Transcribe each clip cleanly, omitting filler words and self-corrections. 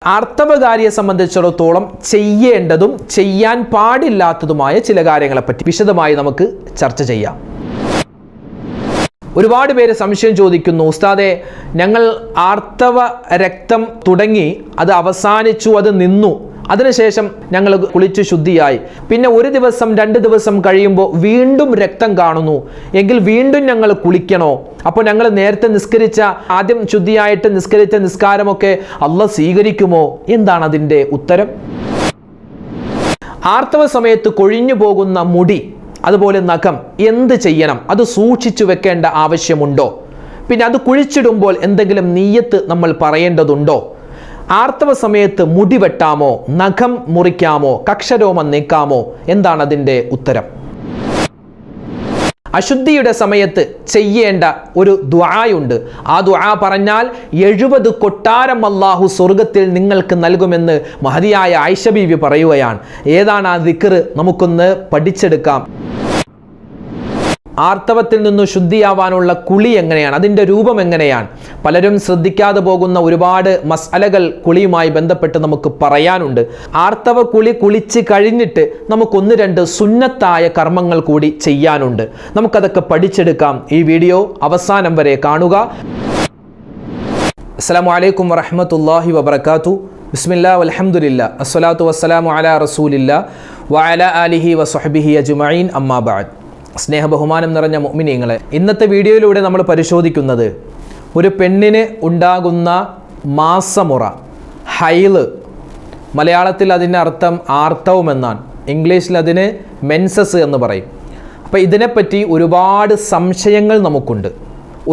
ആർത്തവകാരിയെ സംബന്ധിച്ചിടത്തോളം ചെയ്യേണ്ടതും ചെയ്യാൻ പാടില്ലാത്തതുമായ ചില കാര്യങ്ങളെപ്പറ്റി വിശദമായി നമുക്ക് ചർച്ച ചെയ്യാം. ഒരുപാട് പേര് സംശയം ചോദിക്കുന്നു, ഉസ്താദേ, ഞങ്ങൾ ആർത്തവ രക്തം തുടങ്ങി, അത് അവസാനിച്ചു, അത് നിന്നു, അതിനുശേഷം ഞങ്ങൾ കുളിച്ചു ശുദ്ധിയായി, പിന്നെ ഒരു ദിവസം 2 ദിവസം കഴിയുമ്പോൾ വീണ്ടും രക്തം കാണുന്നു, എങ്കിൽ വീണ്ടും ഞങ്ങൾ കുളിക്കണോ? അപ്പോൾ ഞങ്ങൾ നേരത്തെ നിസ്കരിച്ച, ആദ്യം ശുദ്ധിയായിട്ട് നിസ്കരിച്ച നിസ്കാരമൊക്കെ അള്ളാഹ് സ്വീകരിക്കുമോ? എന്താണ് അതിൻ്റെ ഉത്തരം? ആർത്തവ സമയത്ത് കൊഴിഞ്ഞു പോകുന്ന മുടി, അതുപോലെ നഖം എന്ത് ചെയ്യണം? അത് സൂക്ഷിച്ചു വെക്കേണ്ട ആവശ്യമുണ്ടോ? പിന്നെ അത് കുഴിച്ചിടുമ്പോൾ എന്തെങ്കിലും നിയ്യത്ത് നമ്മൾ പറയേണ്ടതുണ്ടോ? ആർത്തവ സമയത്ത് മുടി വെട്ടാമോ? നഖം മുറിക്കാമോ? കക്ഷരോമം നീക്കാമോ? എന്താണ് അതിൻ്റെ ഉത്തരം? അശുദ്ധിയുടെ സമയത്ത് ചെയ്യേണ്ട ഒരു ദുആയുണ്ട്. ആ ദുആ പറഞ്ഞാൽ 70 കൊട്ടാരം അല്ലാഹു സ്വർഗത്തിൽ നിങ്ങൾക്ക് നൽകുമെന്ന് മഹതിയായ ആയിഷ ബീവി പറയുകയാണ്. ഏതാണ് ആ ദിക്ർ? നമുക്കൊന്ന് പഠിച്ചെടുക്കാം. ആർത്തവത്തിൽ നിന്ന് ശുദ്ധിയാവാനുള്ള കുളി എങ്ങനെയാണ്? അതിൻ്റെ രൂപം എങ്ങനെയാണ്? പലരും ശ്രദ്ധിക്കാതെ പോകുന്ന ഒരുപാട് മസ്അലകൾ കുളിയുമായി ബന്ധപ്പെട്ട് നമുക്ക് പറയാനുണ്ട്. ആർത്തവ കുളിച്ച് കഴിഞ്ഞിട്ട് നമുക്ക് 1-2 സുന്നത്തായ കർമ്മങ്ങൾ കൂടി ചെയ്യാനുണ്ട്. നമുക്കതൊക്കെ പഠിച്ചെടുക്കാം. ഈ വീഡിയോ അവസാനം വരെ കാണുക. അസ്സലാമു അലൈക്കും വറഹ്മത്തുള്ളാഹി വബറകാതുഹു. ബിസ്മില്ലാഹി വൽഹംദുലില്ലാഹി അസ്സലാത്തു വസ്സലാമു അലാ റസൂലില്ലാഹി വഅലാ ആലിഹി വസ്വഹ്ബിഹി അജ്മഈൻ. അമ്മാ ബഅദ്. സ്നേഹ ബഹുമാനം നിറഞ്ഞ മുഅ്മിനീങ്ങളെ, ഇന്നത്തെ വീഡിയോയിലൂടെ നമ്മൾ പരിശോധിക്കുന്നത് ഒരു പെണ്ണിന് ഉണ്ടാകുന്ന മാസമുറ, ഹൈള്. മലയാളത്തിൽ അതിൻ്റെ അർത്ഥം ആർത്തവം എന്നാണ്, ഇംഗ്ലീഷിൽ അതിന് മെൻസസ് എന്ന് പറയും. അപ്പോൾ ഇതിനെപ്പറ്റി ഒരുപാട് സംശയങ്ങൾ നമുക്കുണ്ട്.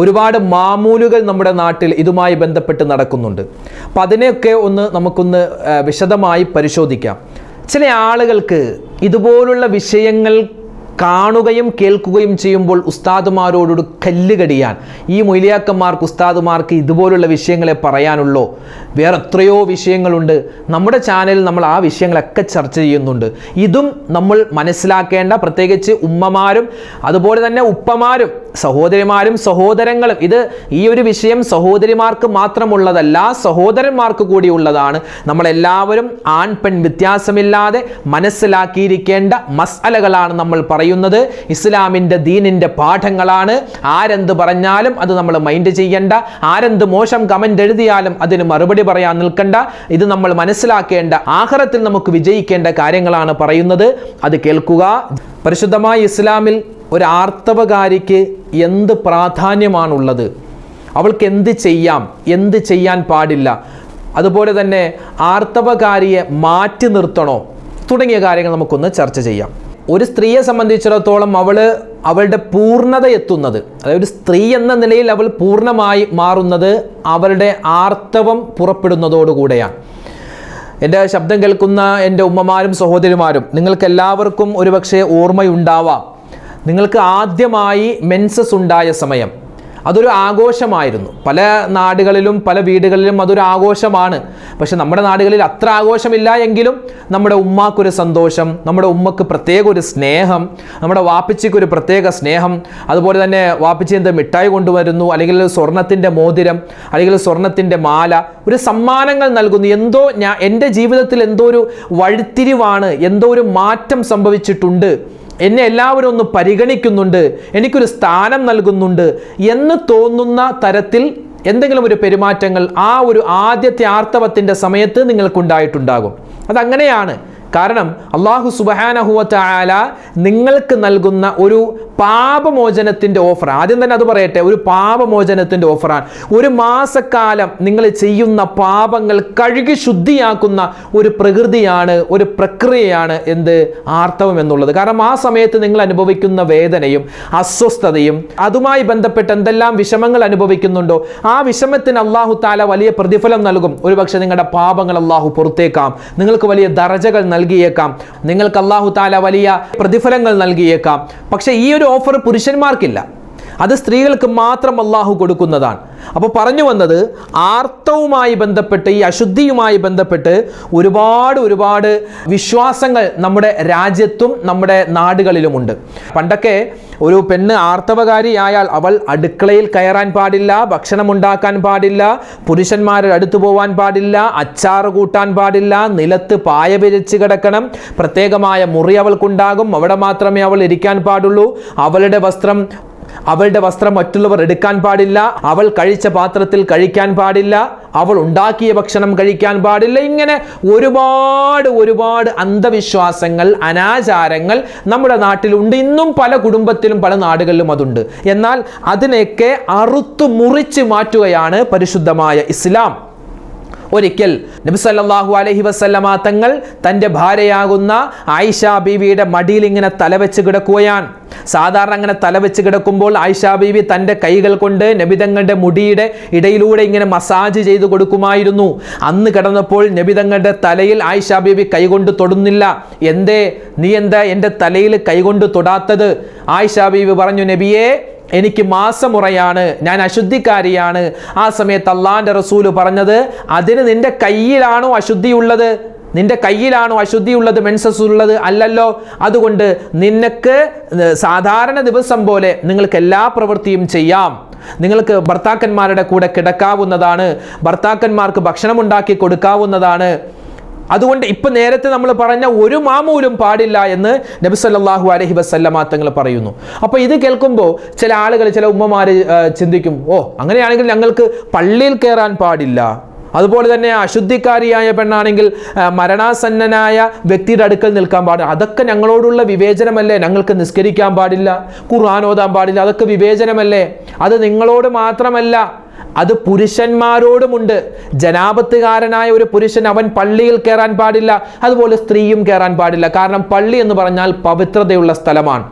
ഒരുപാട് മാമൂലുകൾ നമ്മുടെ നാട്ടിൽ ഇതുമായി ബന്ധപ്പെട്ട് നടക്കുന്നുണ്ട്. അപ്പം അതിനെയൊക്കെ നമുക്കൊന്ന് വിശദമായി പരിശോധിക്കാം. ചില ആളുകൾക്ക് ഇതുപോലുള്ള വിഷയങ്ങൾ കാണുകയും കേൾക്കുകയും ചെയ്യുമ്പോൾ ഉസ്താദുമാരോട് കല്ലുകടിയാൻ, ഈ മൊയ്ലിയാക്കന്മാർക്ക് ഉസ്താദുമാർക്ക് ഇതുപോലുള്ള വിഷയങ്ങളെ പറയാനുള്ളൂ, വേറെ എത്രയോ വിഷയങ്ങളുണ്ട്. നമ്മുടെ ചാനലിൽ നമ്മൾ ആ വിഷയങ്ങളൊക്കെ ചർച്ച ചെയ്യുന്നുണ്ട്. ഇതും നമ്മൾ മനസ്സിലാക്കേണ്ട, പ്രത്യേകിച്ച് ഉമ്മമാരും അതുപോലെ തന്നെ ഉപ്പമാരും സഹോദരിമാരും സഹോദരങ്ങളും. ഈ ഒരു വിഷയം സഹോദരിമാർക്ക് മാത്രമുള്ളതല്ല, സഹോദരന്മാർക്ക് കൂടി ഉള്ളതാണ്. നമ്മളെല്ലാവരും ആൺ പെൺ വ്യത്യാസമില്ലാതെ മനസ്സിലാക്കിയിരിക്കേണ്ട മസ്അലകളാണ് നമ്മൾ പറയുന്നത്. ഇസ്ലാമിൻ്റെ ദീനിൻ്റെ പാഠങ്ങളാണ്. ആരെന്ത് പറഞ്ഞാലും അത് നമ്മൾ മൈൻഡ് ചെയ്യണ്ട. ആരെന്ത് മോശം കമൻ്റ് എഴുതിയാലും അതിന് മറുപടി പറയാൻ നിൽക്കണ്ട. ഇത് നമ്മൾ മനസ്സിലാക്കേണ്ട, ആഖിറത്തിൽ നമുക്ക് വിജയിക്കേണ്ട കാര്യങ്ങളാണ് പറയുന്നത്. അത് കേൾക്കുക. പരിശുദ്ധമായ ഇസ്ലാമിൽ ഒരു ആർത്തവകാരിക്ക് എന്ത് പ്രാധാന്യമാണുള്ളത്, അവൾക്ക് എന്ത് ചെയ്യാം, എന്ത് ചെയ്യാൻ പാടില്ല, അതുപോലെ തന്നെ ആർത്തവകാരിയെ മാറ്റി നിർത്തണോ, തുടങ്ങിയ കാര്യങ്ങൾ നമുക്കൊന്ന് ചർച്ച ചെയ്യാം. ഒരു സ്ത്രീയെ സംബന്ധിച്ചിടത്തോളം അവളുടെ പൂർണ്ണത എത്തുന്നത്, അതായത് ഒരു സ്ത്രീ എന്ന നിലയിൽ അവൾ പൂർണ്ണമായി മാറുന്നത് അവളുടെ ആർത്തവം പുറപ്പെടുന്നതോടുകൂടെയാണ്. എൻ്റെ ശബ്ദം കേൾക്കുന്ന എൻ്റെ ഉമ്മമാരും സഹോദരിമാരും, നിങ്ങൾക്കെല്ലാവർക്കും ഒരുപക്ഷെ ഓർമ്മയുണ്ടാവാം, നിങ്ങൾക്ക് ആദ്യമായി മെൻസസ് ഉണ്ടായ സമയം അതൊരു ആഘോഷമായിരുന്നു. പല നാടുകളിലും പല വീടുകളിലും അതൊരു ആഘോഷമാണ്. പക്ഷെ നമ്മുടെ നാടുകളിൽ അത്ര ആഘോഷമില്ല എങ്കിലും നമ്മുടെ ഉമ്മാക്കൊരു സന്തോഷം, നമ്മുടെ ഉമ്മക്ക് പ്രത്യേക ഒരു സ്നേഹം, നമ്മുടെ വാപ്പിച്ചിക്ക് ഒരു പ്രത്യേക സ്നേഹം. അതുപോലെ തന്നെ വാപ്പിച്ചി എന്ത് മിഠായി കൊണ്ടുവരുന്നു, അല്ലെങ്കിൽ സ്വർണത്തിൻ്റെ മോതിരം, അല്ലെങ്കിൽ സ്വർണത്തിൻ്റെ മാല, ഒരു സമ്മാനങ്ങൾ നൽകുന്നു. എൻ്റെ ജീവിതത്തിൽ എന്തോ ഒരു വഴിത്തിരിവാണ്, എന്തോ ഒരു മാറ്റം സംഭവിച്ചിട്ടുണ്ട്, എന്നെ എല്ലാവരും ഒന്ന് പരിഗണിക്കുന്നുണ്ട്, എനിക്കൊരു സ്ഥാനം നൽകുന്നുണ്ട് എന്ന് തോന്നുന്ന തരത്തിൽ എന്തെങ്കിലും ഒരു പെരുമാറ്റങ്ങൾ ആ ഒരു ആദ്യത്തെ ആർത്തവത്തിൻ്റെ സമയത്ത് നിങ്ങൾക്കുണ്ടായിട്ടുണ്ടാകും. അതങ്ങനെയാണ്. കാരണം അല്ലാഹു സുബ്ഹാനഹു വ തആല നിങ്ങൾക്ക് നൽകുന്ന ഒരു പാപമോചനത്തിൻ്റെ ഓഫർ, ആദ്യം തന്നെ അത് പറയട്ടെ, ഒരു പാപമോചനത്തിൻ്റെ ഓഫറാണ്. ഒരു മാസക്കാലം നിങ്ങൾ ചെയ്യുന്ന പാപങ്ങൾ കഴുകി ശുദ്ധിയാക്കുന്ന ഒരു പ്രകൃതിയാണ്, ഒരു പ്രക്രിയയാണ് ആർത്തവം എന്നുള്ളത്. കാരണം ആ സമയത്ത് നിങ്ങൾ അനുഭവിക്കുന്ന വേദനയും അസ്വസ്ഥതയും അതുമായി ബന്ധപ്പെട്ട് എന്തെല്ലാം വിഷമങ്ങൾ അനുഭവിക്കുന്നുണ്ടോ ആ വിഷമത്തിന് അല്ലാഹു തആല വലിയ പ്രതിഫലം നൽകും. ഒരുപക്ഷെ നിങ്ങളുടെ പാപങ്ങൾ അല്ലാഹു പുറത്തേക്കാം, നിങ്ങൾക്ക് വലിയ ദറജകൾ നൽകിയേക്കാം, നിങ്ങൾക്ക് അല്ലാഹു തആല വലിയ പ്രതിഫലങ്ങൾ നൽകിയേക്കാം. പക്ഷേ ഈ ഒരു ഓഫർ പുരുഷന്മാർക്കില്ല. അത് സ്ത്രീകൾക്ക് മാത്രം അള്ളാഹു കൊടുക്കുന്നതാണ്. അപ്പോൾ പറഞ്ഞു വന്നത്, ആർത്തവുമായി ബന്ധപ്പെട്ട്, ഈ അശുദ്ധിയുമായി ബന്ധപ്പെട്ട് ഒരുപാട് വിശ്വാസങ്ങൾ നമ്മുടെ രാജ്യത്തും നമ്മുടെ നാടുകളിലുമുണ്ട്. പണ്ടൊക്കെ ഒരു പെണ്ണ് ആർത്തവകാരിയായാൽ അവൾ അടുക്കളയിൽ കയറാൻ പാടില്ല, ഭക്ഷണം ഉണ്ടാക്കാൻ പാടില്ല, പുരുഷന്മാരുടെ അടുത്ത് പോകാൻ പാടില്ല, അച്ചാറ് കൂട്ടാൻ പാടില്ല, നിലത്ത് പായ വിരിച്ച് കിടക്കണം, പ്രത്യേകമായ മുറി അവൾക്കുണ്ടാകും, അവിടെ മാത്രമേ അവൾ ഇരിക്കാൻ പാടുള്ളൂ, അവളുടെ വസ്ത്രം മറ്റുള്ളവർ എടുക്കാൻ പാടില്ല, അവൾ കഴിച്ച പാത്രത്തിൽ കഴിക്കാൻ പാടില്ല, അവൾ ഉണ്ടാക്കിയ ഭക്ഷണം കഴിക്കാൻ പാടില്ല. ഇങ്ങനെ ഒരുപാട് അന്ധവിശ്വാസങ്ങൾ, അനാചാരങ്ങൾ നമ്മുടെ നാട്ടിലുണ്ട്. ഇന്നും പല കുടുംബത്തിലും പല നാടുകളിലും അതുണ്ട്. എന്നാൽ അതിനെയൊക്കെ അറുത്തു മുറിച്ച് മാറ്റുകയാണ് പരിശുദ്ധമായ ഇസ്ലാം. ഒരിക്കൽ നബി സല്ലല്ലാഹു അലൈഹി വസല്ലമ തങ്ങൾ തൻ്റെ ഭാര്യയാകുന്ന ആയിഷ ബീവിയുടെ മടിയിൽ ഇങ്ങനെ തലവെച്ച് കിടക്കുകയാണ്. സാധാരണ അങ്ങനെ തലവെച്ച് കിടക്കുമ്പോൾ ആയിഷ ബീവി തൻ്റെ കൈകൾ കൊണ്ട് നബി തങ്ങളുടെ മുടിയുടെ ഇടയിലൂടെ ഇങ്ങനെ മസാജ് ചെയ്തു കൊടുക്കുമായിരുന്നു. അന്ന് കിടന്നപ്പോൾ നബി തങ്ങളുടെ തലയിൽ ആയിഷ ബീവി കൈകൊണ്ട് തൊടുന്നില്ല. നീ എന്താ എൻ്റെ തലയിൽ കൈകൊണ്ട് തൊടാത്തത്? ആയിഷ ബീവി പറഞ്ഞു, നബിയേ, എനിക്ക് മാസമുറയാണ്, ഞാൻ അശുദ്ധിക്കാരിയാണ്. ആ സമയത്ത് അള്ളാന്റെ റസൂല് പറഞ്ഞത്, അതിന് നിന്റെ കയ്യിലാണോ അശുദ്ധിയുള്ളത്? നിന്റെ കയ്യിലാണോ അശുദ്ധിയുള്ളത്, മെൻസസ് ഉള്ളത്? അല്ലല്ലോ. അതുകൊണ്ട് നിനക്ക് സാധാരണ ദിവസം പോലെ നിങ്ങൾക്ക് എല്ലാ പ്രവൃത്തിയും ചെയ്യാം. നിങ്ങൾക്ക് ഭർത്താക്കന്മാരുടെ കൂടെ കിടക്കാവുന്നതാണ്, ഭർത്താക്കന്മാർക്ക് ഭക്ഷണം ഉണ്ടാക്കി കൊടുക്കാവുന്നതാണ്. അതുകൊണ്ട് ഇപ്പൊ നേരത്തെ നമ്മൾ പറഞ്ഞ ഒരു മാമൂലും പാടില്ല എന്ന് നബി സല്ലല്ലാഹു അലൈഹി വസല്ലമ തങ്ങൾ പറയുന്നു. അപ്പോൾ ഇത് കേൾക്കുമ്പോൾ ചില ആളുകൾ, ചില ഉമ്മമാര് ചിന്തിക്കും, അങ്ങനെയാണെങ്കിൽ ഞങ്ങൾക്ക് പള്ളിയിൽ കയറാൻ പാടില്ല. അതുപോലെ തന്നെ അശുദ്ധിക്കാരിയായ പെണ്ണാണെങ്കിൽ മരണാസന്നനായ വ്യക്തിയുടെ അടുക്കൽ നിൽക്കാൻ പാടില്ല. അതൊക്കെ ഞങ്ങളോടുള്ള വിവേചനമല്ലേ? ഞങ്ങൾക്ക് നിസ്കരിക്കാൻ പാടില്ല, ഖുർആൻ ഓതാൻ പാടില്ല, അതൊക്കെ വിവേചനമല്ലേ? അത് നിങ്ങളോട് മാത്രമല്ല, അത് പുരുഷന്മാരോടുമുണ്ട്. ജനാപത്തുകാരനായ ഒരു പുരുഷൻ അവൻ പള്ളിയിൽ കയറാൻ പാടില്ല, അതുപോലെ സ്ത്രീയും കയറാൻ പാടില്ല. കാരണം പള്ളി എന്ന് പറഞ്ഞാൽ പവിത്രതയുള്ള സ്ഥലമാണ്.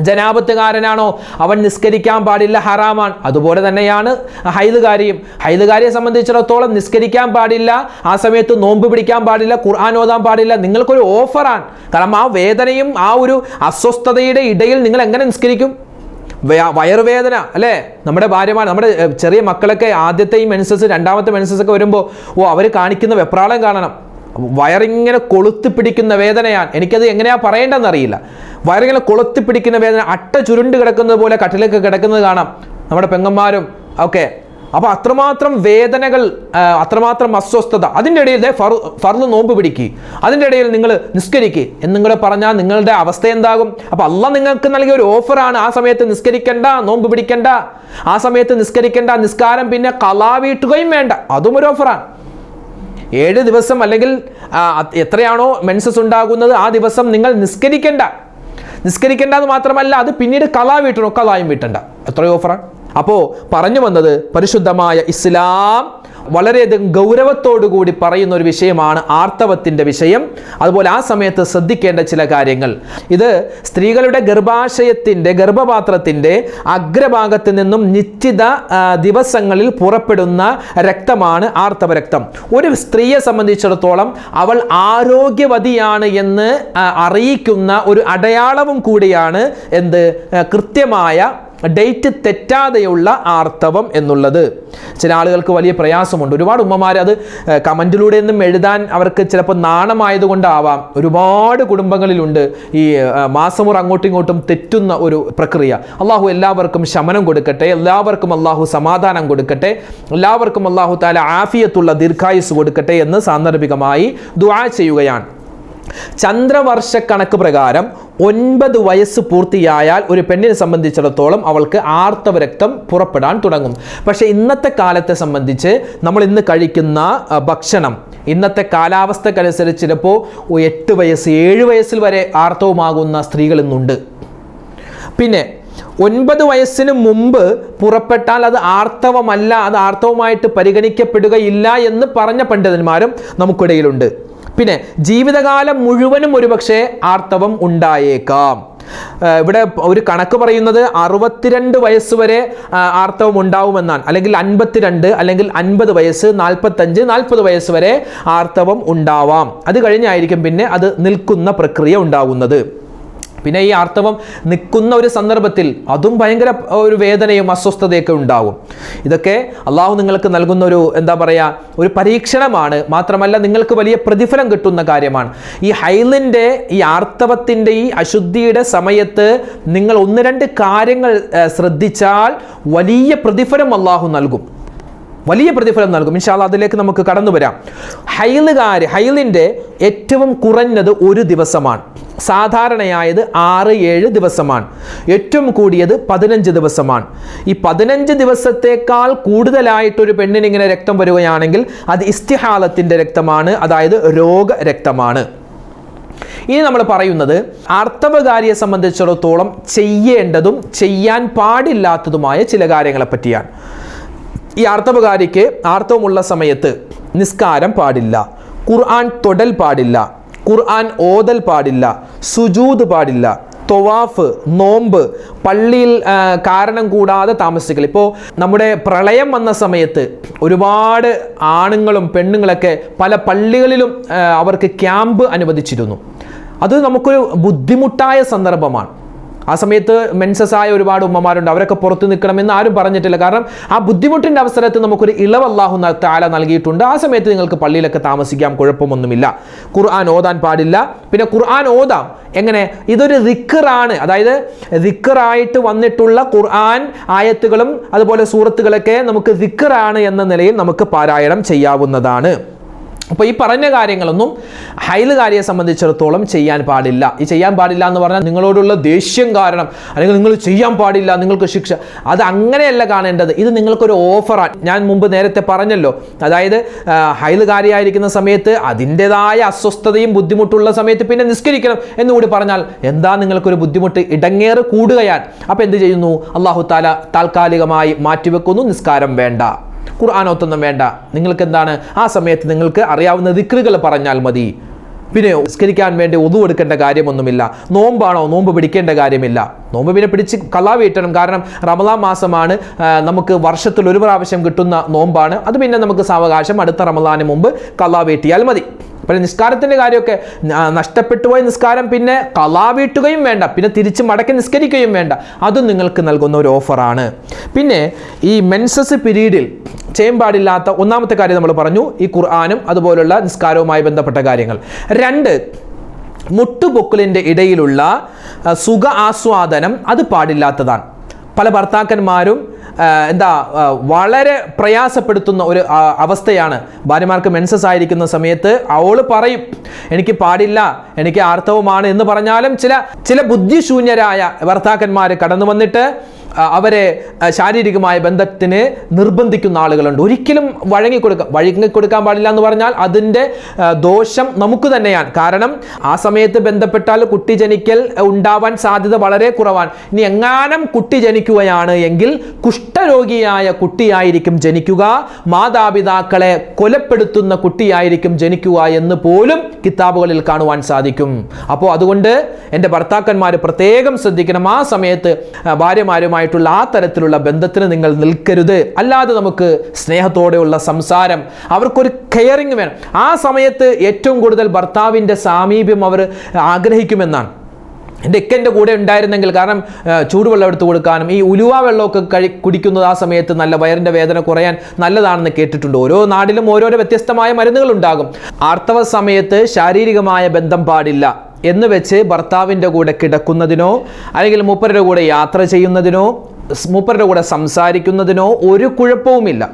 ജനാപത്തുകാരനാണോ അവൻ നിസ്കരിക്കാൻ പാടില്ല, ഹറാമാണ്. അതുപോലെ തന്നെയാണ് ഹൈദുകാരിയെ സംബന്ധിച്ചിടത്തോളം നിസ്കരിക്കാൻ പാടില്ല, ആ സമയത്ത് നോമ്പ് പിടിക്കാൻ പാടില്ല, ഖുർആൻ ഓതാൻ പാടില്ല. നിങ്ങൾക്കൊരു ഓഫറാണ്. കാരണം ആ വേദനയും ആ ഒരു അസ്വസ്ഥതയുടെ ഇടയിൽ നിങ്ങൾ എങ്ങനെ നിസ്കരിക്കും? വയറുവേദന അല്ലേ? നമ്മുടെ ഭാര്യമാർ, നമ്മുടെ ചെറിയ മക്കളൊക്കെ ആദ്യത്തെയും മെൻസസ്, രണ്ടാമത്തെ മെൻസസ് ഒക്കെ വരുമ്പോൾ അവർ കാണിക്കുന്ന വെപ്രാളം കാണണം. വയറിങ്ങനെ കൊളുത്തി പിടിക്കുന്ന വേദനയാണ്. എനിക്കത് എങ്ങനെയാ പറയേണ്ടതെന്ന് അറിയില്ല. വയറിങ്ങനെ കൊളുത്തി പിടിക്കുന്ന വേദന, അട്ട ചുരുണ്ട് കിടക്കുന്നത് പോലെ കട്ടിലൊക്കെ കിടക്കുന്നത് കാണാം നമ്മുടെ പെങ്ങന്മാരും ഒക്കെ. അപ്പോൾ അത്രമാത്രം വേദനകൾ, അത്രമാത്രം അസ്വസ്ഥത. അതിൻ്റെ ഇടയിൽ ഫർള് നോമ്പ് പിടിക്കുക, അതിൻ്റെ ഇടയിൽ നിങ്ങൾ നിസ്കരിക്കുക എന്നും കൂടെ പറഞ്ഞാൽ നിങ്ങളുടെ അവസ്ഥ എന്താകും? അപ്പോൾ അള്ളാഹ് നിങ്ങൾക്ക് നൽകിയ ഒരു ഓഫറാണ്. ആ സമയത്ത് നിസ്കരിക്കണ്ട, നോമ്പ് പിടിക്കണ്ട, ആ സമയത്ത് നിസ്കരിക്കണ്ട, നിസ്കാരം പിന്നെ ഖളാ വീട്ടുകയും വേണ്ട, അതും ഒരു ഓഫറാണ്. 7 ദിവസം അല്ലെങ്കിൽ എത്രയാണോ മെൻസസ് ഉണ്ടാകുന്നത് ആ ദിവസം നിങ്ങൾ നിസ്കരിക്കണ്ട എന്ന് മാത്രമല്ല, അത് പിന്നീട് ഖളാ വീട്ടണോ, ഖളായും വീട്ടണ്ട. എത്രയോ ഓഫറാണ്. അപ്പോൾ പറഞ്ഞു വന്നത്, പരിശുദ്ധമായ ഇസ്ലാം വളരെയധികം ഗൗരവത്തോടുകൂടി പറയുന്ന ഒരു വിഷയമാണ് ആർത്തവത്തിൻ്റെ വിഷയം. അതുപോലെ ആ സമയത്ത് ശ്രദ്ധിക്കേണ്ട ചില കാര്യങ്ങൾ. ഇത് സ്ത്രീകളുടെ ഗർഭപാത്രത്തിൻ്റെ അഗ്രഭാഗത്ത് നിന്നും നിശ്ചിത ദിവസങ്ങളിൽ പുറപ്പെടുന്ന രക്തമാണ് ആർത്തവ രക്തം. ഒരു സ്ത്രീയെ സംബന്ധിച്ചിടത്തോളം അവൾ ആരോഗ്യവതിയാണ് എന്ന് അറിയിക്കുന്ന ഒരു അടയാളവും കൂടിയാണ് കൃത്യമായ ഡേറ്റ് തെറ്റാതെയുള്ള ആർത്തവം എന്നുള്ളത്. ചില ആളുകൾക്ക് വലിയ പ്രയാസമുണ്ട്. ഒരുപാട് ഉമ്മമാർ അത് കമൻറ്റിലൂടെ ഒന്നും എഴുതാൻ അവർക്ക് ചിലപ്പോൾ നാണമായതുകൊണ്ടാവാം. ഒരുപാട് കുടുംബങ്ങളിലുണ്ട് ഈ മാസമുറ അങ്ങോട്ടും ഇങ്ങോട്ടും തെറ്റുന്ന ഒരു പ്രക്രിയ. അള്ളാഹു എല്ലാവർക്കും ശമനം കൊടുക്കട്ടെ, എല്ലാവർക്കും അള്ളാഹു സമാധാനം കൊടുക്കട്ടെ, എല്ലാവർക്കും അള്ളാഹു തആല ആഫിയത്തുള്ള ദീർഘായുസ് കൊടുക്കട്ടെ എന്ന് സാന്ദർഭികമായി ദുആ ചെയ്യുകയാണ്. ചന്ദ്രവർഷക്കണക്ക് പ്രകാരം 9 വയസ്സ് പൂർത്തിയായാൽ ഒരു പെണ്ണിനെ സംബന്ധിച്ചിടത്തോളം അവൾക്ക് ആർത്തവ രക്തം പുറപ്പെടാൻ തുടങ്ങും. പക്ഷേ ഇന്നത്തെ കാലത്തെ സംബന്ധിച്ച് നമ്മൾ ഇന്ന് കഴിക്കുന്ന ഭക്ഷണം, ഇന്നത്തെ കാലാവസ്ഥക്കനുസരിച്ച് ചിലപ്പോൾ 8 വയസ്സ് 7 വയസ്സിൽ വരെ ആർത്തവമാകുന്ന സ്ത്രീകൾ ഇന്നുണ്ട്. പിന്നെ 9 വയസ്സിന് മുമ്പ് പുറപ്പെട്ടാൽ അത് ആർത്തവമല്ല, അത് ആർത്തവമായിട്ട് പരിഗണിക്കപ്പെടുകയില്ല എന്ന് പറഞ്ഞ പണ്ഡിതന്മാരും നമുക്കിടയിലുണ്ട്. പിന്നെ ജീവിതകാലം മുഴുവനും ഒരുപക്ഷെ ആർത്തവം ഉണ്ടായേക്കാം. ഇവിടെ ഒരു കണക്ക് പറയുന്നത് 62 വയസ്സ് വരെ ആർത്തവം ഉണ്ടാവുമെന്നാണ്, അല്ലെങ്കിൽ 52, അല്ലെങ്കിൽ 50 വയസ്സ്, 45, 40 വയസ്സ് വരെ ആർത്തവം ഉണ്ടാവാം. അത് കഴിഞ്ഞായിരിക്കും പിന്നെ അത് നിൽക്കുന്ന പ്രക്രിയ ഉണ്ടാവുന്നത്. പിന്നെ ഈ ആർത്തവം നിൽക്കുന്ന ഒരു സന്ദർഭത്തിൽ അതും ഭയങ്കര ഒരു വേദനയും അസ്വസ്ഥതയൊക്കെ ഉണ്ടാവും. ഇതൊക്കെ അള്ളാഹു നിങ്ങൾക്ക് നൽകുന്ന ഒരു ഒരു പരീക്ഷണമാണ്. മാത്രമല്ല നിങ്ങൾക്ക് വലിയ പ്രതിഫലം കിട്ടുന്ന കാര്യമാണ്. ഈ ഹൈലിൻ്റെ ഈ ആർത്തവത്തിൻ്റെ ഈ അശുദ്ധിയുടെ സമയത്ത് നിങ്ങൾ 1-2 കാര്യങ്ങൾ ശ്രദ്ധിച്ചാൽ വലിയ പ്രതിഫലം അള്ളാഹു നൽകും. വലിയ പ്രതിഫലം നൽകും. ഇൻഷാ അല്ലാഹ് അതിലേക്ക് നമുക്ക് കടന്നു വരാം. ഹൈലിൻ്റെ ഏറ്റവും കുറഞ്ഞത് 1 ദിവസമാണ്. സാധാരണയായത് 6-7 ദിവസമാണ്. ഏറ്റവും കൂടിയത് 15 ദിവസമാണ്. ഈ 15 ദിവസത്തേക്കാൾ കൂടുതലായിട്ടൊരു പെണ്ണിനിങ്ങനെ രക്തം വരികയാണെങ്കിൽ അത് ഇസ്തിഹാലത്തിൻ്റെ രക്തമാണ്, അതായത് രോഗരക്തമാണ്. ഇനി നമ്മൾ പറയുന്നത് ആർത്തവകാരിയെ സംബന്ധിച്ചിടത്തോളം ചെയ്യേണ്ടതും ചെയ്യാൻ പാടില്ലാത്തതുമായ ചില കാര്യങ്ങളെ പറ്റിയാണ്. ഈ ആർത്തവകാരിക്ക് ആർത്തവമുള്ള സമയത്ത് നിസ്കാരം പാടില്ല, ഖുർആൻ തൊടൽ പാടില്ല, ഖുർആൻ ഓതൽ പാടില്ല, സുജൂദ് പാടില്ല, തൊവാഫ്, നോമ്പ്, പള്ളിയിൽ കാരണം കൂടാതെ താമസിക്കൽ. ഇപ്പോൾ നമ്മുടെ പ്രളയം വന്ന സമയത്ത് ഒരുപാട് ആണുങ്ങളും പെണ്ണുങ്ങളൊക്കെ പല പള്ളികളിലും അവർക്ക് ക്യാമ്പ് അനുവദിച്ചിരുന്നു. അത് നമുക്കൊരു ബുദ്ധിമുട്ടായ സന്ദർഭമാണ്. ആ സമയത്ത് മെൻസസായ ഒരുപാട് ഉമ്മമാരുണ്ട്, അവരൊക്കെ പുറത്ത് നിൽക്കണമെന്ന് ആരും പറഞ്ഞിട്ടില്ല. കാരണം ആ ബുദ്ധിമുട്ടിൻ്റെ അവസരത്തിൽ നമുക്കൊരു ഇളവ് അല്ലാഹു തആല നൽകിയിട്ടുണ്ട്. ആ സമയത്ത് നിങ്ങൾക്ക് പള്ളിയിലൊക്കെ താമസിക്കാം, കുഴപ്പമൊന്നുമില്ല. ഖുർആൻ ഓതാൻ പാടില്ല. പിന്നെ ഖുർആൻ ഓതാം എങ്ങനെ? ഇതൊരു ദിക്റാണ്, അതായത് ദിക്റായിട്ട് വന്നിട്ടുള്ള ഖുർആൻ ആയത്തുകളും അതുപോലെ സൂറത്തുകളൊക്കെ നമുക്ക് ദിക്റാണ് എന്ന നിലയിൽ നമുക്ക് പാരായണം ചെയ്യാവുന്നതാണ്. അപ്പോൾ ഈ പറഞ്ഞ കാര്യങ്ങളൊന്നും ഹൈലുകാരിയെ സംബന്ധിച്ചിടത്തോളം ചെയ്യാൻ പാടില്ല. ഈ ചെയ്യാൻ പാടില്ല എന്ന് പറഞ്ഞാൽ നിങ്ങളോടുള്ള ദേഷ്യം കാരണം, അല്ലെങ്കിൽ നിങ്ങൾ ചെയ്യാൻ പാടില്ല, നിങ്ങൾക്ക് ശിക്ഷ, അത് അങ്ങനെയല്ല കാണേണ്ടത്. ഇത് നിങ്ങൾക്കൊരു ഓഫറാണ്. ഞാൻ മുമ്പ് നേരത്തെ പറഞ്ഞല്ലോ, അതായത് ഹൈലുകാരിയായിരിക്കുന്ന സമയത്ത് അതിൻ്റെതായ അസ്വസ്ഥതയും ബുദ്ധിമുട്ടുള്ള സമയത്ത് പിന്നെ നിസ്കരിക്കണം എന്നുകൂടി പറഞ്ഞാൽ എന്താ നിങ്ങൾക്കൊരു ബുദ്ധിമുട്ട്, ഇടങ്ങേറ് കൂടുകയാണ്. അപ്പോൾ എന്ത് ചെയ്യുന്നു? അല്ലാഹു തആല താൽക്കാലികമായി മാറ്റിവെക്കുന്നു. നിസ്കാരം വേണ്ട, ഖുർആനൊത്തൊന്നും വേണ്ട. നിങ്ങൾക്ക് എന്താണ് ആ സമയത്ത് നിങ്ങൾക്ക് അറിയാവുന്ന ദിക്റുകൾ പറഞ്ഞാൽ മതി. പിന്നെ നിസ്കരിക്കാൻ വേണ്ടി ഒതു എടുക്കേണ്ട കാര്യമൊന്നുമില്ല. നോമ്പാണോ, നോമ്പ് പിടിക്കേണ്ട കാര്യമില്ല. നോമ്പ് പിന്നെ പിടിച്ച് ഖളാ വീട്ടണം. കാരണം റമളാൻ മാസമാണ്, നമുക്ക് വർഷത്തിൽ 1 പ്രാവശ്യം കിട്ടുന്ന നോമ്പാണ്. അത് പിന്നെ നമുക്ക് സാവകാശം അടുത്ത റമളാന് മുമ്പ് ഖളാ വീട്ടിയാൽ മതി. അപ്പോൾ നിസ്കാരത്തിൻ്റെ കാര്യമൊക്കെ നഷ്ടപ്പെട്ടു പോയ നിസ്കാരം പിന്നെ ഖളാ വീട്ടുകയും വേണ്ട, പിന്നെ തിരിച്ച് മടക്കി നിസ്കരിക്കുകയും വേണ്ട. അതും നിങ്ങൾക്ക് നൽകുന്ന ഒരു ഓഫറാണ്. പിന്നെ ഈ മെൻസസ് പീരീഡിൽ ചെയ്യാൻ പാടില്ലാത്ത ഒന്നാമത്തെ കാര്യം നമ്മൾ പറഞ്ഞു, ഈ ഖുർആനും അതുപോലുള്ള നിസ്കാരവുമായി ബന്ധപ്പെട്ട കാര്യങ്ങൾ. 2, മുട്ടുപൊക്കിലിൻ്റെ ഇടയിലുള്ള സുഖ ആസ്വാദനം അത് പാടില്ലാത്തതാണ്. പല ഭർത്താക്കന്മാരും വളരെ പ്രയാസപ്പെടുത്തുന്ന ഒരു അവസ്ഥയാണ്. ഭാര്യമാർക്ക് മെൻസസ് ആയിരിക്കുന്ന സമയത്ത് അവൾ പറയും എനിക്ക് പാടില്ല, എനിക്ക് ആർത്തവമാണ് എന്ന് പറഞ്ഞാലും ചില ബുദ്ധിശൂന്യരായ ഭർത്താക്കന്മാർ കടന്നു വന്നിട്ട് അവരെ ശാരീരികമായ ബന്ധത്തിന് നിർബന്ധിക്കുന്ന ആളുകളുണ്ട്. ഒരിക്കലും വഴങ്ങിക്കൊടുക്കാൻ പാടില്ല എന്ന് പറഞ്ഞാൽ അതിൻ്റെ ദോഷം നമുക്ക് തന്നെയാണ്. കാരണം ആ സമയത്ത് ബന്ധപ്പെട്ടാൽ കുട്ടി ജനിക്കൽ ഉണ്ടാവാൻ സാധ്യത വളരെ കുറവാണ്. ഇനി എങ്ങാനും കുട്ടി ജനിക്കുകയാണ് എങ്കിൽ കുഷ്ഠരോഗിയായ കുട്ടിയായിരിക്കും ജനിക്കുക, മാതാപിതാക്കളെ കൊലപ്പെടുത്തുന്ന കുട്ടിയായിരിക്കും ജനിക്കുക എന്ന് പോലും കിതാബുകളിൽ കാണുവാൻ സാധിക്കും. അപ്പോൾ അതുകൊണ്ട് എൻ്റെ ഭർത്താക്കന്മാർ പ്രത്യേകം ശ്രദ്ധിക്കണം. ആ സമയത്ത് ഭാര്യമാരുമായി ആ തരത്തിലുള്ള ബന്ധത്തിന് നിങ്ങൾ നിൽക്കരുത്. അല്ലാതെ നമുക്ക് സ്നേഹത്തോടെയുള്ള സംസാരം, അവർക്കൊരു കെയറിങ് വേണം. ആ സമയത്ത് ഏറ്റവും കൂടുതൽ ഭർത്താവിൻ്റെ സാമീപ്യം അവർ ആഗ്രഹിക്കുമെന്നാണ്. എൻ്റെ എൻ്റെ കൂടെ ഉണ്ടായിരുന്നെങ്കിൽ, കാരണം ചൂടുവെള്ളം എടുത്തു കൊടുക്കാനും ഈ ഉലുവ വെള്ളമൊക്കെ കുടിക്കുന്നത് ആ സമയത്ത് നല്ല വയറിൻ്റെ വേദന കുറയാൻ നല്ലതാണെന്ന് കേട്ടിട്ടുണ്ട്. ഓരോ നാട്ടിലും ഓരോരോ വ്യത്യസ്തമായ മരുന്നുകൾ ഉണ്ടാകും. ആർത്തവ സമയത്ത് ശാരീരികമായ ബന്ധം പാടില്ല എന്ന് വെച്ച് ഭർത്താവിൻ്റെ കൂടെ കിടക്കുന്നതിനോ അല്ലെങ്കിൽ മൂപ്പരുടെ കൂടെ യാത്ര ചെയ്യുന്നതിനോ മൂപ്പരുടെ കൂടെ സംസാരിക്കുന്നതിനോ ഒരു കുഴപ്പവുമില്ല.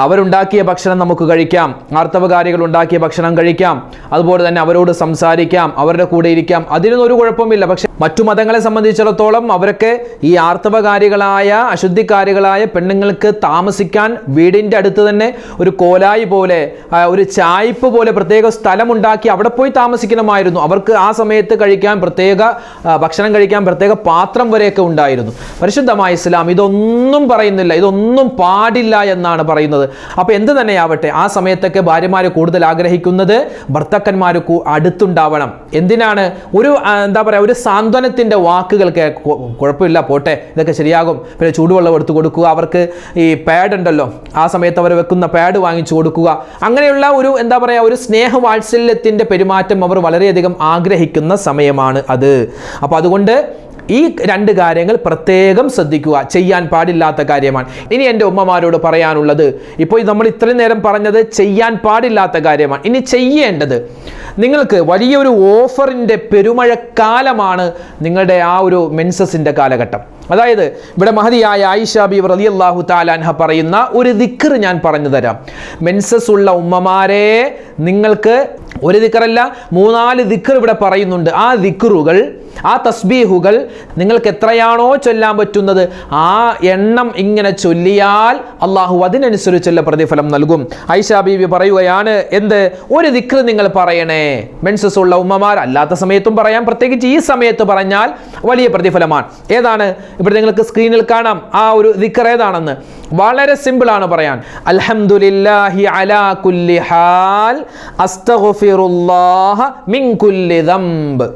അവരുണ്ടാക്കിയ ഭക്ഷണം നമുക്ക് കഴിക്കാം, ആർത്തവകാരികൾ ഉണ്ടാക്കിയ ഭക്ഷണം കഴിക്കാം, അതുപോലെ തന്നെ അവരോട് സംസാരിക്കാം, അവരുടെ കൂടെ ഇരിക്കാം, അതിനൊന്നും ഒരു കുഴപ്പമില്ല. പക്ഷെ മറ്റു മതങ്ങളെ സംബന്ധിച്ചിടത്തോളം അവരൊക്കെ ഈ ആർത്തവകാരികളായ അശുദ്ധിക്കാരികളായ പെണ്ണുങ്ങൾക്ക് താമസിക്കാൻ വീടിൻ്റെ അടുത്ത് തന്നെ ഒരു കോലായി പോലെ, ഒരു ചായ്പ് പോലെ പ്രത്യേക സ്ഥലമുണ്ടാക്കി അവിടെ പോയി താമസിക്കണമായിരുന്നു. അവർക്ക് ആ സമയത്ത് കഴിക്കാൻ പ്രത്യേക ഭക്ഷണം കഴിക്കാൻ പ്രത്യേക പാത്രം വരെയൊക്കെ ഉണ്ടായിരുന്നു. പരിശുദ്ധമായ ഇസ്ലാം ഇതൊന്നും പറയുന്നില്ല, ഇതൊന്നും പാടില്ല എന്നാണ് പറയുന്നത്. പറയുന്നത്. അപ്പോൾ എന്ത് തന്നെയാവട്ടെ, ആ സമയത്തൊക്കെ ഭാര്യമാർ കൂടുതൽ ആഗ്രഹിക്കുന്നത് ഭർത്താക്കന്മാർ അടുത്തുണ്ടാവണം. എന്തിനാണ്? എന്താ പറയുക, ഒരു സാന്ത്വനത്തിൻ്റെ വാക്കുകൾ കുഴപ്പമില്ല, പോട്ടെ, ഇതൊക്കെ ശരിയാകും, പിന്നെ ചൂടുവെള്ളം എടുത്തു കൊടുക്കുക, അവർക്ക് ഈ പാഡ് ഉണ്ടല്ലോ, ആ സമയത്ത് അവർ വെക്കുന്ന പാഡ് വാങ്ങിച്ചു കൊടുക്കുക, അങ്ങനെയുള്ള ഒരു എന്താ പറയുക, ഒരു സ്നേഹവാത്സല്യത്തിൻ്റെ പെരുമാറ്റം അവർ വളരെയധികം ആഗ്രഹിക്കുന്ന സമയമാണ് അത്. അപ്പോൾ അതുകൊണ്ട് ഈ രണ്ട് കാര്യങ്ങൾ പ്രത്യേകം ശ്രദ്ധിക്കുക, ചെയ്യാൻ പാടില്ലാത്ത കാര്യമാണ്. ഇനി എൻ്റെ ഉമ്മമാരോട് പറയാനുള്ളത്, ഇപ്പോൾ നമ്മൾ ഇത്രയും നേരം പറഞ്ഞത് ചെയ്യാൻ പാടില്ലാത്ത കാര്യമാണ്. ഇനി ചെയ്യേണ്ടത്, നിങ്ങൾക്ക് വലിയൊരു ഓഫറിൻ്റെ പെരുമഴക്കാലമാണ് നിങ്ങളുടെ ആ ഒരു മെൻസസിൻ്റെ കാലഘട്ടം. അതായത് ഇവിടെ മഹദിയായ ആയിഷ ബീവി റളിയല്ലാഹു തആല അൻഹ പറയുന്ന ഒരു ദിക്ർ ഞാൻ പറഞ്ഞു തരാം. മെൻസസ് ഉള്ള ഉമ്മമാരെ, നിങ്ങൾക്ക് ഒരു ദിക്റല്ല 3-4 ദിക്ർ ഇവിടെ പറയുന്നുണ്ട്. ആ ദിക്റുകൾ, ആ തസ്ബീഹുകൾ നിങ്ങൾക്ക് എത്രയാണോ ചൊല്ലാൻ പറ്റുന്നത് ആ എണ്ണം ഇങ്ങനെ ചൊല്ലിയാൽ അള്ളാഹു അതിനനുസരിച്ചുള്ള പ്രതിഫലം നൽകും. ആയിഷ ബീവി പറയുകയാണ്, എന്ത്? ഒരു ദിക്ർ നിങ്ങൾ പറയണേ. മെൻസസ് ഉള്ള ഉമ്മമാർ അല്ലാത്ത സമയത്തും പറയാം, പ്രത്യേകിച്ച് ഈ സമയത്ത് പറഞ്ഞാൽ വലിയ പ്രതിഫലമാണ്. ഏതാണ്? ഇവിടെ നിങ്ങൾക്ക് സ്ക്രീനിൽ കാണാം ആ ഒരു ദിക്ർ ഏതാണെന്ന്. വളരെ സിമ്പിളാണ് പറയാൻ. അൽഹംദുലില്ലാഹി അലാ കുല്ലി ഹാൽ അസ്തഗ്ഫിറുല്ലാഹ മിൻ കുല്ലി ദംബ്.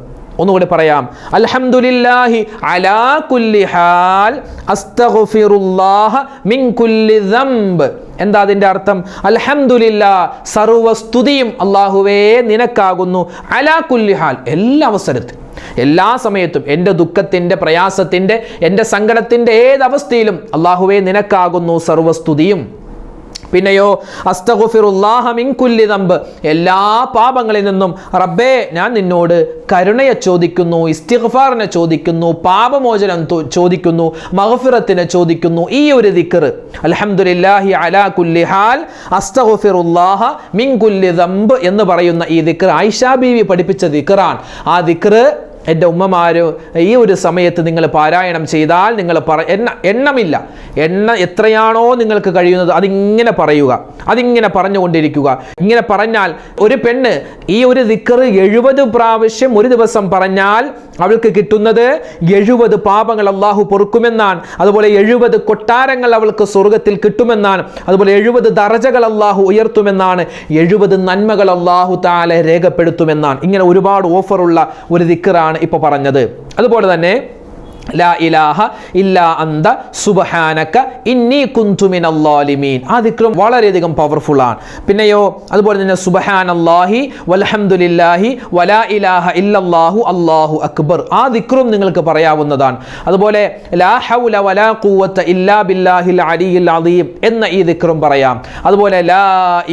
ഒന്നുകൂടി പറയാം. അൽഹംദുലില്ലാഹി അലാ കുല്ലി ഹാൽ അസ്തഗ്ഫിറുല്ലാഹ മിൻ കുല്ലി ദംബ്. എന്താ അതിൻ്റെ അർത്ഥം? അൽഹംദുലില്ലാ, സർവസ്തുതിയും അല്ലാഹുവേ നിനക്കാകുന്നു, അലാ കുല്ലി ഹാൽ, എല്ലാ അവസരത്തിലും എല്ലാ സമയത്തും, എൻ്റെ ദുഃഖത്തിൻ്റെ, പ്രയാസത്തിൻ്റെ, എൻ്റെ സങ്കടത്തിൻ്റെ ഏതവസ്ഥയിലും അല്ലാഹുവേ നിനക്കാകുന്നു സർവസ്തുതിയും. പിന്നെയോ അസ്തഗ്ഫിറുല്ലാഹ മിൻ കുല്ലി ദംബ്, എല്ലാ പാപങ്ങളിൽ നിന്നും റബ്ബേ ഞാൻ നിന്നോട് കരുണയെ ചോദിക്കുന്നു, ഇസ്തിഗ്ഫാറിനെ ചോദിക്കുന്നു, പാപമോചനം ചോദിക്കുന്നു, മഗ്ഫിറത്തിനെ ചോദിക്കുന്നു. ഈ ഒരു ദിക്ർ അൽഹംദുലില്ലാഹി അലാ കുല്ലി ഹാൽ അസ്തഗ്ഫിറുല്ലാഹ മിൻ കുല്ലി ദംബ് എന്ന് പറയുന്ന ഈ ദിക്ർ ആയിഷ ബീവി പഠിപ്പിച്ച ദിക്റാണ്. ആ ദിക്ർ എൻ്റെ ഉമ്മമാര് ഈ ഒരു സമയത്ത് നിങ്ങൾ പാരായണം ചെയ്താൽ നിങ്ങൾ എണ്ണമില്ല, എത്രയാണോ നിങ്ങൾക്ക് കഴിയുന്നത് അതിങ്ങനെ പറയുക, അതിങ്ങനെ പറഞ്ഞുകൊണ്ടിരിക്കുക. ഇങ്ങനെ പറഞ്ഞാൽ ഒരു പെണ്ണ് ഈ ഒരു ദിക്ർ 70 പ്രാവശ്യം ഒരു ദിവസം പറഞ്ഞാൽ അവൾക്ക് കിട്ടുന്നത് 70 പാപങ്ങൾ അള്ളാഹു പൊറുക്കുമെന്നാണ്. അതുപോലെ 70 കൊട്ടാരങ്ങൾ അവൾക്ക് സ്വർഗത്തിൽ കിട്ടുമെന്നാണ്. അതുപോലെ 70 ദറജകൾ അള്ളാഹു ഉയർത്തുമെന്നാണ്. 70 നന്മകൾ അള്ളാഹു തആല രേഖപ്പെടുത്തുമെന്നാണ്. ഇങ്ങനെ ഒരുപാട് ഓഫറുള്ള ഒരു ദിക്റാണ് ഇപ്പോൾ പറഞ്ഞത്. അതുപോലെ തന്നെ ലാ ഇലാഹ ഇല്ലാ അന്ത സുബ്ഹാനക ഇന്നി കുന്തു മിനൽ ളാലിമീൻ, ആ ദിക്റും വളരെയധികം പവർഫുൾ ആണ്. പിന്നെയോ അതുപോലെ തന്നെ സുബ്ഹാനല്ലാഹി വൽഹംദുലില്ലാഹി വലാ ഇലാഹ ഇല്ലല്ലാഹു അല്ലാഹു അക്ബർ, ആ ദിക്റും നിങ്ങൾക്ക് പറയാവുന്നതാണ്. അതുപോലെ ലാ ഹൗല വലാ ഖുവത ഇല്ലാ ബില്ലാഹിൽ അലിയിൽ അദീം എന്ന ഈ ദിക്റും പറയാം. അതുപോലെ ലാ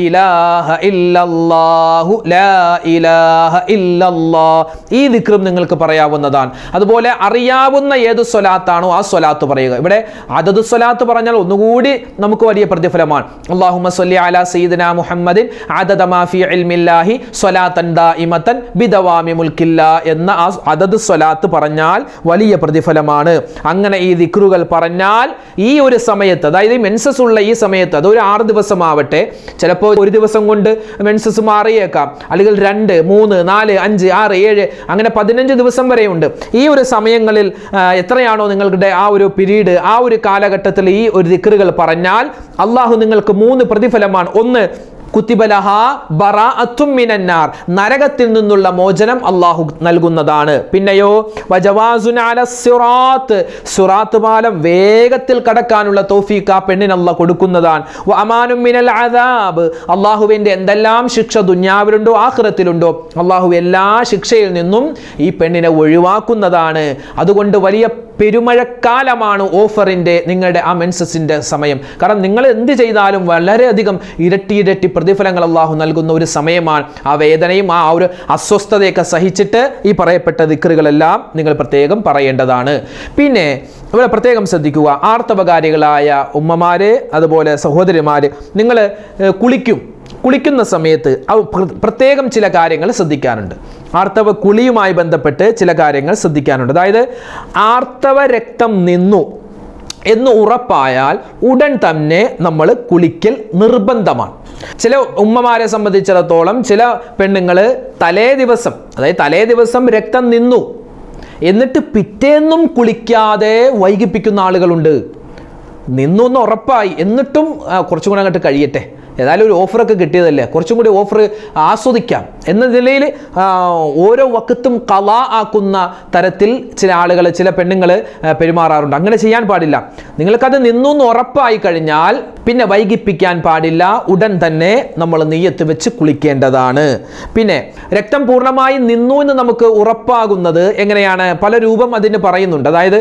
ഇലാഹ ഇല്ലല്ലാഹു ലാ ഇലാഹ ഇല്ലല്ലാഹ്, ഈ ദിക്റും നിങ്ങൾക്ക് പറയാവുന്നതാണ്. അതുപോലെ അറിയാവുന്ന ഏത് സ്വലാത്താണോ ആ സ്വലാത്ത് പറയുക. ഇവിടെ അദദു സ്വലാത്ത് പറഞ്ഞാൽ ഒന്നുകൂടി നമുക്ക് വലിയ പ്രതിഫലമാണ്. അല്ലാഹുമ്മ സ്വല്ലി അലാ സയ്യിദിനാ മുഹമ്മദിൻ അദദ മാ ഫീ ഇൽമില്ലാഹി സ്വലാത്തൻ ദായിമതൻ ബിദവാമി മുൽക്കില്ലാ എന്ന ആ അദദു സ്വലാത്ത് പറഞ്ഞാൽ വലിയ പ്രതിഫലമാണ്. അങ്ങനെ ഈ ദിക്റുകൾ പറഞ്ഞാൽ ഈ ഒരു സമയത്ത്, അതായത് മെൻസസ് ഉള്ള ഈ സമയത്ത്, അതൊരു 6 ദിവസമാവട്ടെ, ചിലപ്പോൾ ഒരു ദിവസം കൊണ്ട് മെൻസസ് മാറിയേക്കാം, അല്ലെങ്കിൽ 2, 3, 4, 5, 6, 7 അങ്ങനെ 15 ദിവസം വരെയുണ്ട്. ഈ ഒരു സമയങ്ങളിൽ എത്രയാണോ നിങ്ങളുടെ ആ ഒരു പീരീഡ്, ആ ഒരു കാലഘട്ടത്തിൽ ഈ ഒരു ദിക്റുകൾ പറഞ്ഞാൽ അള്ളാഹു നിങ്ങൾക്ക് 3 പ്രതിഫലമാണ്. ഒന്ന്, കുത്തിബലഹ ബറാഅത്തും മിനന്നാർ, നരകത്തിൽ നിന്നുള്ള മോചനം അള്ളാഹു നൽകുന്നതാണ്. പിന്നെയോ വജവാസുൻ അല സിറാത്ത്, സിറാത്ത് പാലം വേഗത്തിൽ കടക്കാനുള്ള തൗഫീഖ് ആ പെണ്ണിന് അള്ളാഹു കൊടുക്കുന്നതാണ്. വ അമാനും മിനൽ അദാബ്, അള്ളാഹുവിൻ്റെ എന്തെല്ലാം ശിക്ഷ ദുനിയാവിലുണ്ടോ ആഖിറത്തിലുണ്ടോ അള്ളാഹു എല്ലാ ശിക്ഷയിൽ നിന്നും ഈ പെണ്ണിനെ ഒഴിവാക്കുന്നതാണ്. അതുകൊണ്ട് വലിയ പെരുമഴക്കാലമാണ് ഓഫറിൻ്റെ, നിങ്ങളുടെ ആ മെൻസസിൻ്റെ സമയം. കാരണം നിങ്ങൾ എന്ത് ചെയ്താലും വളരെയധികം ഇരട്ടി പ്രതിഫലങ്ങൾ അള്ളാഹു നൽകുന്ന ഒരു സമയമാണ്. ആ വേദനയും ആ ഒരു അസ്വസ്ഥതയൊക്കെ സഹിച്ചിട്ട് ഈ പറയപ്പെട്ട ദിക്റുകളെല്ലാം നിങ്ങൾ പ്രത്യേകം പറയേണ്ടതാണ്. പിന്നെ ഇവിടെ പ്രത്യേകം ശ്രദ്ധിക്കുക, ആർത്തവകാരികളായ ഉമ്മമാര് അതുപോലെ സഹോദരിമാര്, നിങ്ങൾ കുളിക്കുന്ന സമയത്ത് പ്രത്യേകം ചില കാര്യങ്ങൾ ശ്രദ്ധിക്കാനുണ്ട്. ആർത്തവ കുളിയുമായി ബന്ധപ്പെട്ട് ചില കാര്യങ്ങൾ ശ്രദ്ധിക്കാനുണ്ട്. അതായത് ആർത്തവ രക്തം നിന്നു എന്ന് ഉറപ്പായാൽ ഉടൻ തന്നെ നമ്മൾ കുളിക്കൽ നിർബന്ധമാണ്. ചില ഉമ്മമാരെ സംബന്ധിച്ചിടത്തോളം ചില പെണ്ണുങ്ങൾ തലേ ദിവസം രക്തം നിന്നു എന്നിട്ട് പിറ്റേന്നും കുളിക്കാതെ വൈകിപ്പിക്കുന്ന ആളുകളുണ്ട്. നിന്നു എന്ന് ഉറപ്പായി, എന്നിട്ടും കുറച്ചും കൂടെ അങ്ങോട്ട് കഴിയട്ടെ, ഏതായാലും ഒരു ഓഫറൊക്കെ കിട്ടിയതല്ലേ, കുറച്ചും കൂടി ഓഫർ ആസ്വദിക്കാം എന്ന നിലയിൽ ഓരോ വക്കത്തും ഖളാ ആക്കുന്ന തരത്തിൽ ചില ആളുകൾ, ചില പെണ്ണുങ്ങൾ പെരുമാറാറുണ്ട്. അങ്ങനെ ചെയ്യാൻ പാടില്ല. നിങ്ങൾക്കത് നിന്നു എന്ന് ഉറപ്പായി കഴിഞ്ഞാൽ പിന്നെ വൈകിപ്പിക്കാൻ പാടില്ല, ഉടൻ തന്നെ നമ്മൾ നിയ്യത്ത് വെച്ച് കുളിക്കേണ്ടതാണ്. പിന്നെ രക്തം പൂർണ്ണമായി നിന്നു എന്ന് നമുക്ക് ഉറപ്പാകുന്നത് എങ്ങനെയാണ്? പല രൂപം അതിന് പറയുന്നുണ്ട്. അതായത്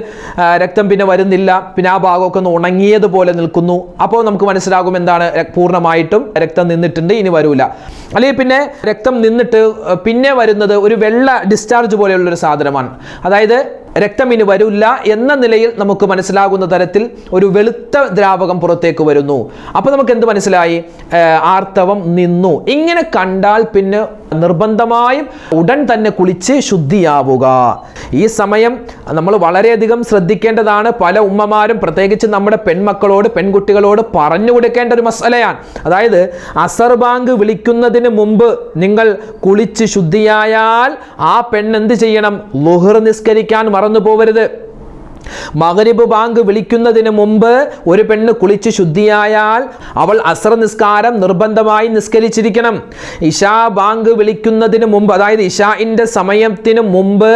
രക്തം പിന്നെ വരുന്നില്ല, പിന്നെ ആ ഭാഗമൊക്കെ ഒന്ന് ഉണങ്ങിയതുപോലെ നിൽക്കുന്നു. അപ്പോൾ നമുക്ക് മനസ്സിലാകും എന്താണ് പൂർണ്ണമായിട്ടും രക്തം നിന്നിട്ടുണ്ട്, ഇനി വരൂല. അല്ലെങ്കിൽ പിന്നെ രക്തം നിന്നിട്ട് പിന്നെ വരുന്നത് ഒരു വെള്ള ഡിസ്ചാർജ് പോലെയുള്ളൊരു സാധനമാണ്. അതായത് രക്തം ഇനി വരില്ല എന്ന നിലയിൽ നമുക്ക് മനസ്സിലാകുന്ന തരത്തിൽ ഒരു വെളുത്ത ദ്രാവകം പുറത്തേക്ക് വരുന്നു. അപ്പോൾ നമുക്ക് എന്ത് മനസ്സിലായി? ആർത്തവം നിന്നു. ഇങ്ങനെ കണ്ടാൽ പിന്നെ നിർബന്ധമായും ഉടൻ തന്നെ കുളിച്ച് ശുദ്ധിയാവുക. ഈ സമയം നമ്മൾ വളരെയധികം ശ്രദ്ധിക്കേണ്ടതാണ്. പല ഉമ്മമാരും പ്രത്യേകിച്ച് നമ്മുടെ പെൺമക്കളോട്, പെൺകുട്ടികളോട് പറഞ്ഞു കൊടുക്കേണ്ട ഒരു മസലയാണ്. അതായത് അസർ ബാങ്ക് വിളിക്കുന്നതിന് മുമ്പ് നിങ്ങൾ കുളിച്ച് ശുദ്ധിയായാൽ ആ പെണ്ണെന്ത് ചെയ്യണം? ളുഹർ നിസ്കരിക്കാൻ മറന്നു പോവരുത്. മഗ്രിബ് ബാങ്ക് വിളിക്കുന്നതിന് മുമ്പ് ഒരു പെണ്ണ് കുളിച്ച് ശുദ്ധിയായാൽ അവൾ അസ്ർ നിസ്കാരം നിർബന്ധമായി നിസ്കരിച്ചിരിക്കണം. ഇശാ ബാങ്ക് വിളിക്കുന്നതിന് മുമ്പ്, അതായത് ഇശാഇന്റെ സമയത്തിന് മുമ്പ്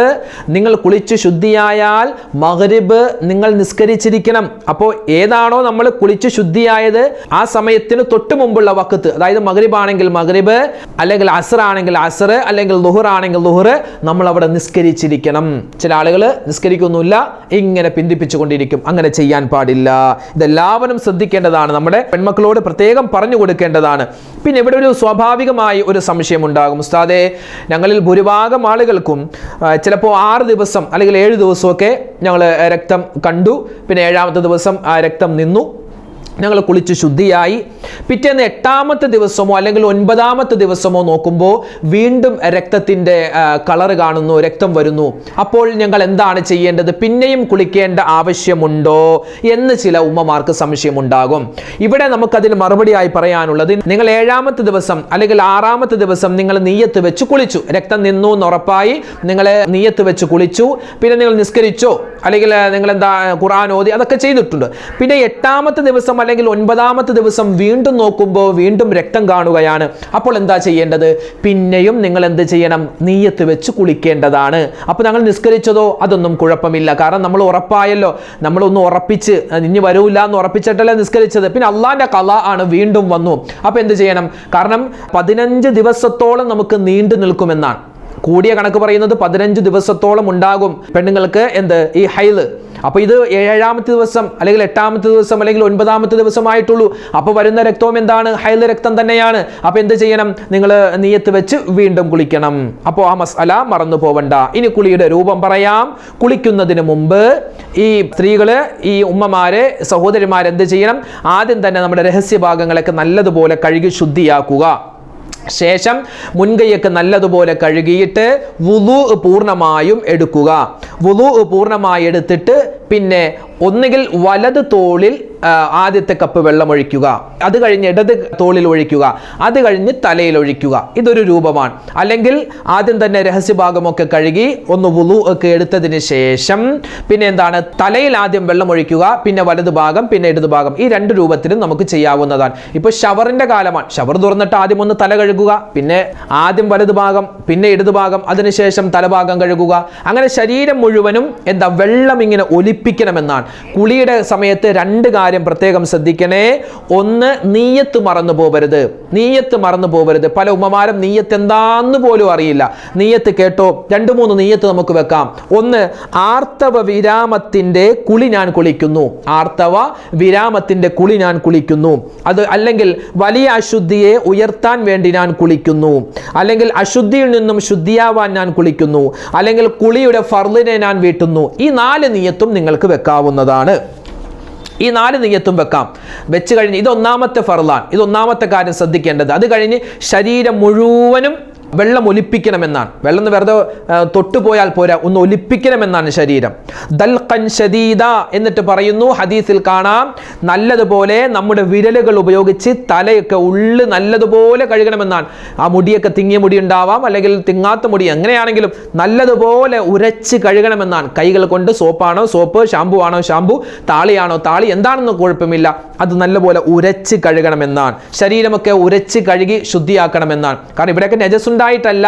നിങ്ങൾ കുളിച്ച് ശുദ്ധിയായാൽ മഗ്രിബ് നിങ്ങൾ നിസ്കരിച്ചിരിക്കണം. അപ്പോൾ ഏതാണോ നമ്മൾ കുളിച്ച് ശുദ്ധിയായത് ആ സമയത്തിന് തൊട്ട് മുമ്പുള്ള വക്കത്ത്, അതായത് മഗ്രിബ് ആണെങ്കിൽ മഗ്രിബ്, അല്ലെങ്കിൽ അസ്ർ ആണെങ്കിൽ അസ്ർ, അല്ലെങ്കിൽ ളുഹർ ആണെങ്കിൽ ളുഹർ, നമ്മൾ അവിടെ നിസ്കരിച്ചിരിക്കണം. ചില ആളുകൾ നിസ്കരിക്കുന്നില്ല, ഇങ്ങനെ പിന്തിപ്പിച്ചുകൊണ്ടിരിക്കും. അങ്ങനെ ചെയ്യാൻ പാടില്ല. ഇതെല്ലാവരും ശ്രദ്ധിക്കേണ്ടതാണ്. നമ്മുടെ പെൺമക്കളോട് പ്രത്യേകം പറഞ്ഞു കൊടുക്കേണ്ടതാണ്. പിന്നെ ഇവിടെ ഒരു സ്വാഭാവികമായി ഒരു സംശയം ഉണ്ടാകും. ഉസ്താദേ, ഞങ്ങളിൽ ഭൂരിഭാഗം ആളുകൾക്കും ചിലപ്പോൾ 6 ദിവസം അല്ലെങ്കിൽ 7 ദിവസമൊക്കെ ഞങ്ങൾ രക്തം കണ്ടു, പിന്നെ 7ാമത്തെ ദിവസം ആ രക്തം നിന്നു, ഞങ്ങൾ കുളിച്ച് ശുദ്ധിയായി, പിറ്റേന്ന് 8ാമത്തെ ദിവസമോ അല്ലെങ്കിൽ 9ാമത്തെ ദിവസമോ നോക്കുമ്പോൾ വീണ്ടും രക്തത്തിൻ്റെ കളർ കാണുന്നു, രക്തം വരുന്നു. അപ്പോൾ ഞങ്ങൾ എന്താണ് ചെയ്യേണ്ടത്? പിന്നെയും കുളിക്കേണ്ട ആവശ്യമുണ്ടോ എന്ന് ചില ഉമ്മമാർക്ക് സംശയമുണ്ടാകും. ഇവിടെ നമുക്കതിന് മറുപടിയായി പറയാനുള്ളത്, നിങ്ങൾ 7ാമത്തെ ദിവസം അല്ലെങ്കിൽ 6ാമത്തെ ദിവസം നിങ്ങൾ നിയ്യത്ത് വെച്ച് കുളിച്ചു, രക്തം നിന്നു എന്ന് ഉറപ്പായി, നിങ്ങൾ നിയ്യത്ത് വെച്ച് കുളിച്ചു, പിന്നെ നിങ്ങൾ നിസ്കരിച്ചോ അല്ലെങ്കിൽ നിങ്ങൾ എന്താ ഖുർആൻ ഓതി, അതൊക്കെ ചെയ്തിട്ടുണ്ട്. പിന്നെ 8ാമത്തെ ദിവസം അല്ലെങ്കിൽ 9ാമത്തെ ദിവസം വീണ്ടും നോക്കുമ്പോൾ വീണ്ടും രക്തം കാണുകയാണ്. അപ്പോൾ എന്താ ചെയ്യേണ്ടത്? പിന്നെയും നിങ്ങൾ എന്ത് ചെയ്യണം? നിയ്യത്ത് വെച്ച് കുളിക്കേണ്ടതാണ്. അപ്പോൾ ഞങ്ങൾ നിസ്കരിച്ചതോ? അതൊന്നും കുഴപ്പമില്ല. കാരണം നമ്മൾ ഉറപ്പായല്ലോ, നമ്മളൊന്ന് ഉറപ്പിച്ച് ഇനി വരൂല്ല എന്ന് ഉറപ്പിച്ചിട്ടല്ലേ നിസ്കരിച്ചത്. പിന്നെ അള്ളാന്റെ ഖളാ ആണ്, വീണ്ടും വന്നു. അപ്പോൾ എന്ത് ചെയ്യണം? കാരണം 15 ദിവസത്തോളം നമുക്ക് നീണ്ടു നിൽക്കുമെന്നാണ് കൂടിയ കണക്ക് പറയുന്നത്. 15 ദിവസത്തോളം ഉണ്ടാകും പെണ്ണുങ്ങൾക്ക് ഈ ഹൈല്. അപ്പോൾ ഇത് 7ാമത്തെ ദിവസം അല്ലെങ്കിൽ 8ാമത്തെ ദിവസം അല്ലെങ്കിൽ 9ാമത്തെ ദിവസമായിട്ടുള്ളൂ. അപ്പോൾ വരുന്ന രക്തവും എന്താണ്? ഹൈല് രക്തം തന്നെയാണ്. അപ്പോൾ എന്ത് ചെയ്യണം? നിങ്ങൾ നിയ്യത്ത് വെച്ച് വീണ്ടും കുളിക്കണം. അപ്പോൾ ആ മസ്അല മറന്നു പോവണ്ട. ഇനി കുളിയുടെ രൂപം പറയാം. കുളിക്കുന്നതിന് മുമ്പ് ഈ സ്ത്രീകള്, ഈ ഉമ്മമാര്, സഹോദരിമാര് എന്ത് ചെയ്യണം? ആദ്യം തന്നെ നമ്മുടെ രഹസ്യഭാഗങ്ങളൊക്കെ നല്ലതുപോലെ കഴുകി ശുദ്ധിയാക്കുക. ശേഷം മുൻകൈയൊക്കെ നല്ലതുപോലെ കഴുകിയിട്ട് വുളു പൂർണ്ണമായും എടുക്കുക. വുളു പൂർണ്ണമായി എടുത്തിട്ട് പിന്നെ ഒന്നുകിൽ വലത് തോളിൽ ആദ്യത്തെ കപ്പ് വെള്ളം ഒഴിക്കുക, അത് കഴിഞ്ഞ് ഇടത് തോളിൽ ഒഴിക്കുക, അത് കഴിഞ്ഞ് തലയിൽ ഒഴിക്കുക. ഇതൊരു രൂപമാണ്. അല്ലെങ്കിൽ ആദ്യം തന്നെ രഹസ്യഭാഗമൊക്കെ കഴുകി ഒന്ന് വുളു ഒക്കെ എടുത്തതിന് ശേഷം പിന്നെ എന്താണ്? തലയിൽ ആദ്യം വെള്ളം ഒഴിക്കുക, പിന്നെ വലത് ഭാഗം, പിന്നെ ഇടത് ഭാഗം. ഈ 2 രൂപത്തിലും നമുക്ക് ചെയ്യാവുന്നതാണ്. ഇപ്പോൾ ഷവറിന്റെ കാലമാണ്. ഷവർ തുറന്നിട്ട് ആദ്യം ഒന്ന് തല കഴുകുക, പിന്നെ ആദ്യം വലത് ഭാഗം, പിന്നെ ഇടത് ഭാഗം, അതിനുശേഷം തലഭാഗം കഴുകുക. അങ്ങനെ ശരീരം മുഴുവനും വെള്ളം ഇങ്ങനെ ഒലിപ്പിക്കണമെന്നാണ്. കുളിയുടെ സമയത്ത് 2 കാര്യം പ്രത്യേകം ശ്രദ്ധിക്കണേ. ഒന്ന്, നീയത്ത് മറന്നു പോകരുത്. നീയത്ത് മറന്നു പോകരുത്. പല ഉമ്മമാരും നീയത്ത് എന്താന്ന് പോലും അറിയില്ല. നീയത്ത് കേട്ടോ, 2-3 നീയത്ത് നമുക്ക് വെക്കാം. ഒന്ന്, ആർത്തവ വിരാമത്തിന്റെ കുളി ഞാൻ കുളിക്കുന്നു. ആർത്തവ വിരാമത്തിന്റെ കുളി ഞാൻ കുളിക്കുന്നു. അത് അല്ലെങ്കിൽ വലിയ അശുദ്ധിയെ ഉയർത്താൻ വേണ്ടി ഞാൻ കുളിക്കുന്നു, അല്ലെങ്കിൽ അശുദ്ധിയിൽ നിന്നും ശുദ്ധിയാവാൻ ഞാൻ കുളിക്കുന്നു, അല്ലെങ്കിൽ കുളിയുടെ ഫർളിനെ ഞാൻ വീട്ടുന്നു. ഈ 4 നിയത്തും നിങ്ങൾക്ക് വെക്കാവുന്നതാണ്. ഈ 4 നിയ്യത്തും വെക്കാം. വെച്ച് കഴിഞ്ഞ് ഇത് 1ാമത്തെ ഫർളാണ്. ഇത് 1ാമത്തെ കാര്യം ശ്രദ്ധിക്കേണ്ടത്. അത് കഴിഞ്ഞ് ശരീരം മുഴുവനും വെള്ളം ഒലിപ്പിക്കണമെന്നാണ്. വെള്ളം വെറുതെ തൊട്ടുപോയാൽ പോരാ, ഒന്ന് ഒലിപ്പിക്കണമെന്നാണ് ശരീരം. ദൽഖൻ ശദീദ എന്നിട്ട് പറയുന്നു, ഹദീസിൽ കാണാം, നല്ലതുപോലെ നമ്മുടെ വിരലുകൾ ഉപയോഗിച്ച് തലയൊക്കെ ഉള്ളു നല്ലതുപോലെ കഴുകണമെന്നാണ്. ആ മുടിയൊക്കെ തിങ്ങിയ മുടി ഉണ്ടാവാം, അല്ലെങ്കിൽ തിങ്ങാത്ത മുടി, എങ്ങനെയാണെങ്കിലും നല്ലതുപോലെ ഉരച്ച് കഴുകണമെന്നാണ്. കൈകൾ കൊണ്ട് സോപ്പാണോ സോപ്പ്, ഷാമ്പു ആണോ ഷാമ്പു, താളിയാണോ താളി, എന്താണെന്ന് കുഴപ്പമില്ല, അത് നല്ലപോലെ ഉരച്ച് കഴുകണമെന്നാണ്. ശരീരമൊക്കെ ഉരച്ച് കഴുകി ശുദ്ധിയാക്കണമെന്നാണ്. കാരണം ഇവിടെയൊക്കെ നജസുണ്ടായിട്ടല്ല,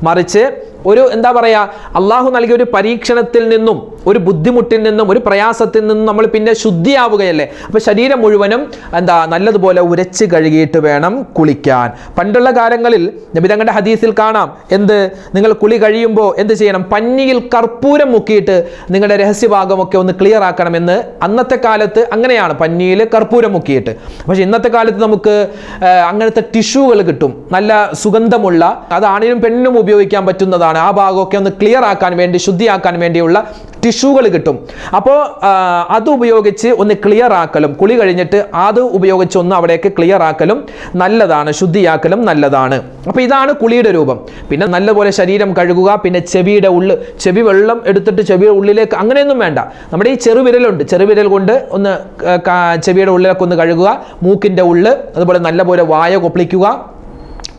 മറിച്ച് ഒരു എന്താ പറയുക, അള്ളാഹു നൽകിയ ഒരു പരീക്ഷണത്തിൽ നിന്നും ഒരു ബുദ്ധിമുട്ടിൽ നിന്നും ഒരു പ്രയാസത്തിൽ നിന്നും നമ്മൾ പിന്നെ ശുദ്ധിയാവുകയല്ലേ. അപ്പോൾ ശരീരം മുഴുവനും നല്ലതുപോലെ ഉരച്ച് കഴുകിയിട്ട് വേണം കുളിക്കാൻ. പണ്ടുള്ള കാലങ്ങളിൽ നബി തങ്ങളുടെ ഹദീസിൽ കാണാം, നിങ്ങൾ കുളി കഴിയുമ്പോൾ എന്ത് ചെയ്യണം, പഞ്ഞിയിൽ കർപ്പൂരം മുക്കിയിട്ട് നിങ്ങളുടെ രഹസ്യഭാഗമൊക്കെ ഒന്ന് ക്ലിയർ ആക്കണമെന്ന്. അന്നത്തെ കാലത്ത് അങ്ങനെയാണ്, പഞ്ഞിയിൽ കർപ്പൂരം മുക്കിയിട്ട്. പക്ഷെ ഇന്നത്തെ കാലത്ത് നമുക്ക് അങ്ങനത്തെ ടിഷ്യൂകൾ കിട്ടും, നല്ല സുഗന്ധമുള്ള, അത് ആണിനും പെണ്ണിനും ഉപയോഗിക്കാൻ പറ്റുന്നതാണ്. ആ ഭാഗമൊക്കെ ഒന്ന് ക്ലിയർ ആക്കാൻ വേണ്ടി, ശുദ്ധിയാക്കാൻ വേണ്ടിയുള്ള ടിഷ്യൂകൾ കിട്ടും. അപ്പോൾ അത് ഉപയോഗിച്ച് ഒന്ന് ക്ലിയർ ആക്കലും, കുളി കഴിഞ്ഞിട്ട് അത് ഉപയോഗിച്ച് ഒന്ന് അവിടേക്ക് ക്ലിയർ ആക്കലും നല്ലതാണ്, ശുദ്ധിയാക്കലും നല്ലതാണ്. അപ്പോൾ ഇതാണ് കുളിയുടെ രൂപം. പിന്നെ നല്ലപോലെ ശരീരം കഴുകുക. പിന്നെ ചെവിയുടെ ചെവി വെള്ളം എടുത്തിട്ട് ചെവിയുടെ ഉള്ളിലേക്ക്, അങ്ങനെയൊന്നും വേണ്ട. നമ്മുടെ ഈ ചെറുവിരലുണ്ട്, ചെറുവിരൽ കൊണ്ട് ഒന്ന് ചെവിയുടെ ഉള്ളിലേക്ക് ഒന്ന് കഴുകുക. മൂക്കിൻ്റെ ഉള്ളിൽ, അതുപോലെ നല്ലപോലെ വായ കൊപ്പിളിക്കുക.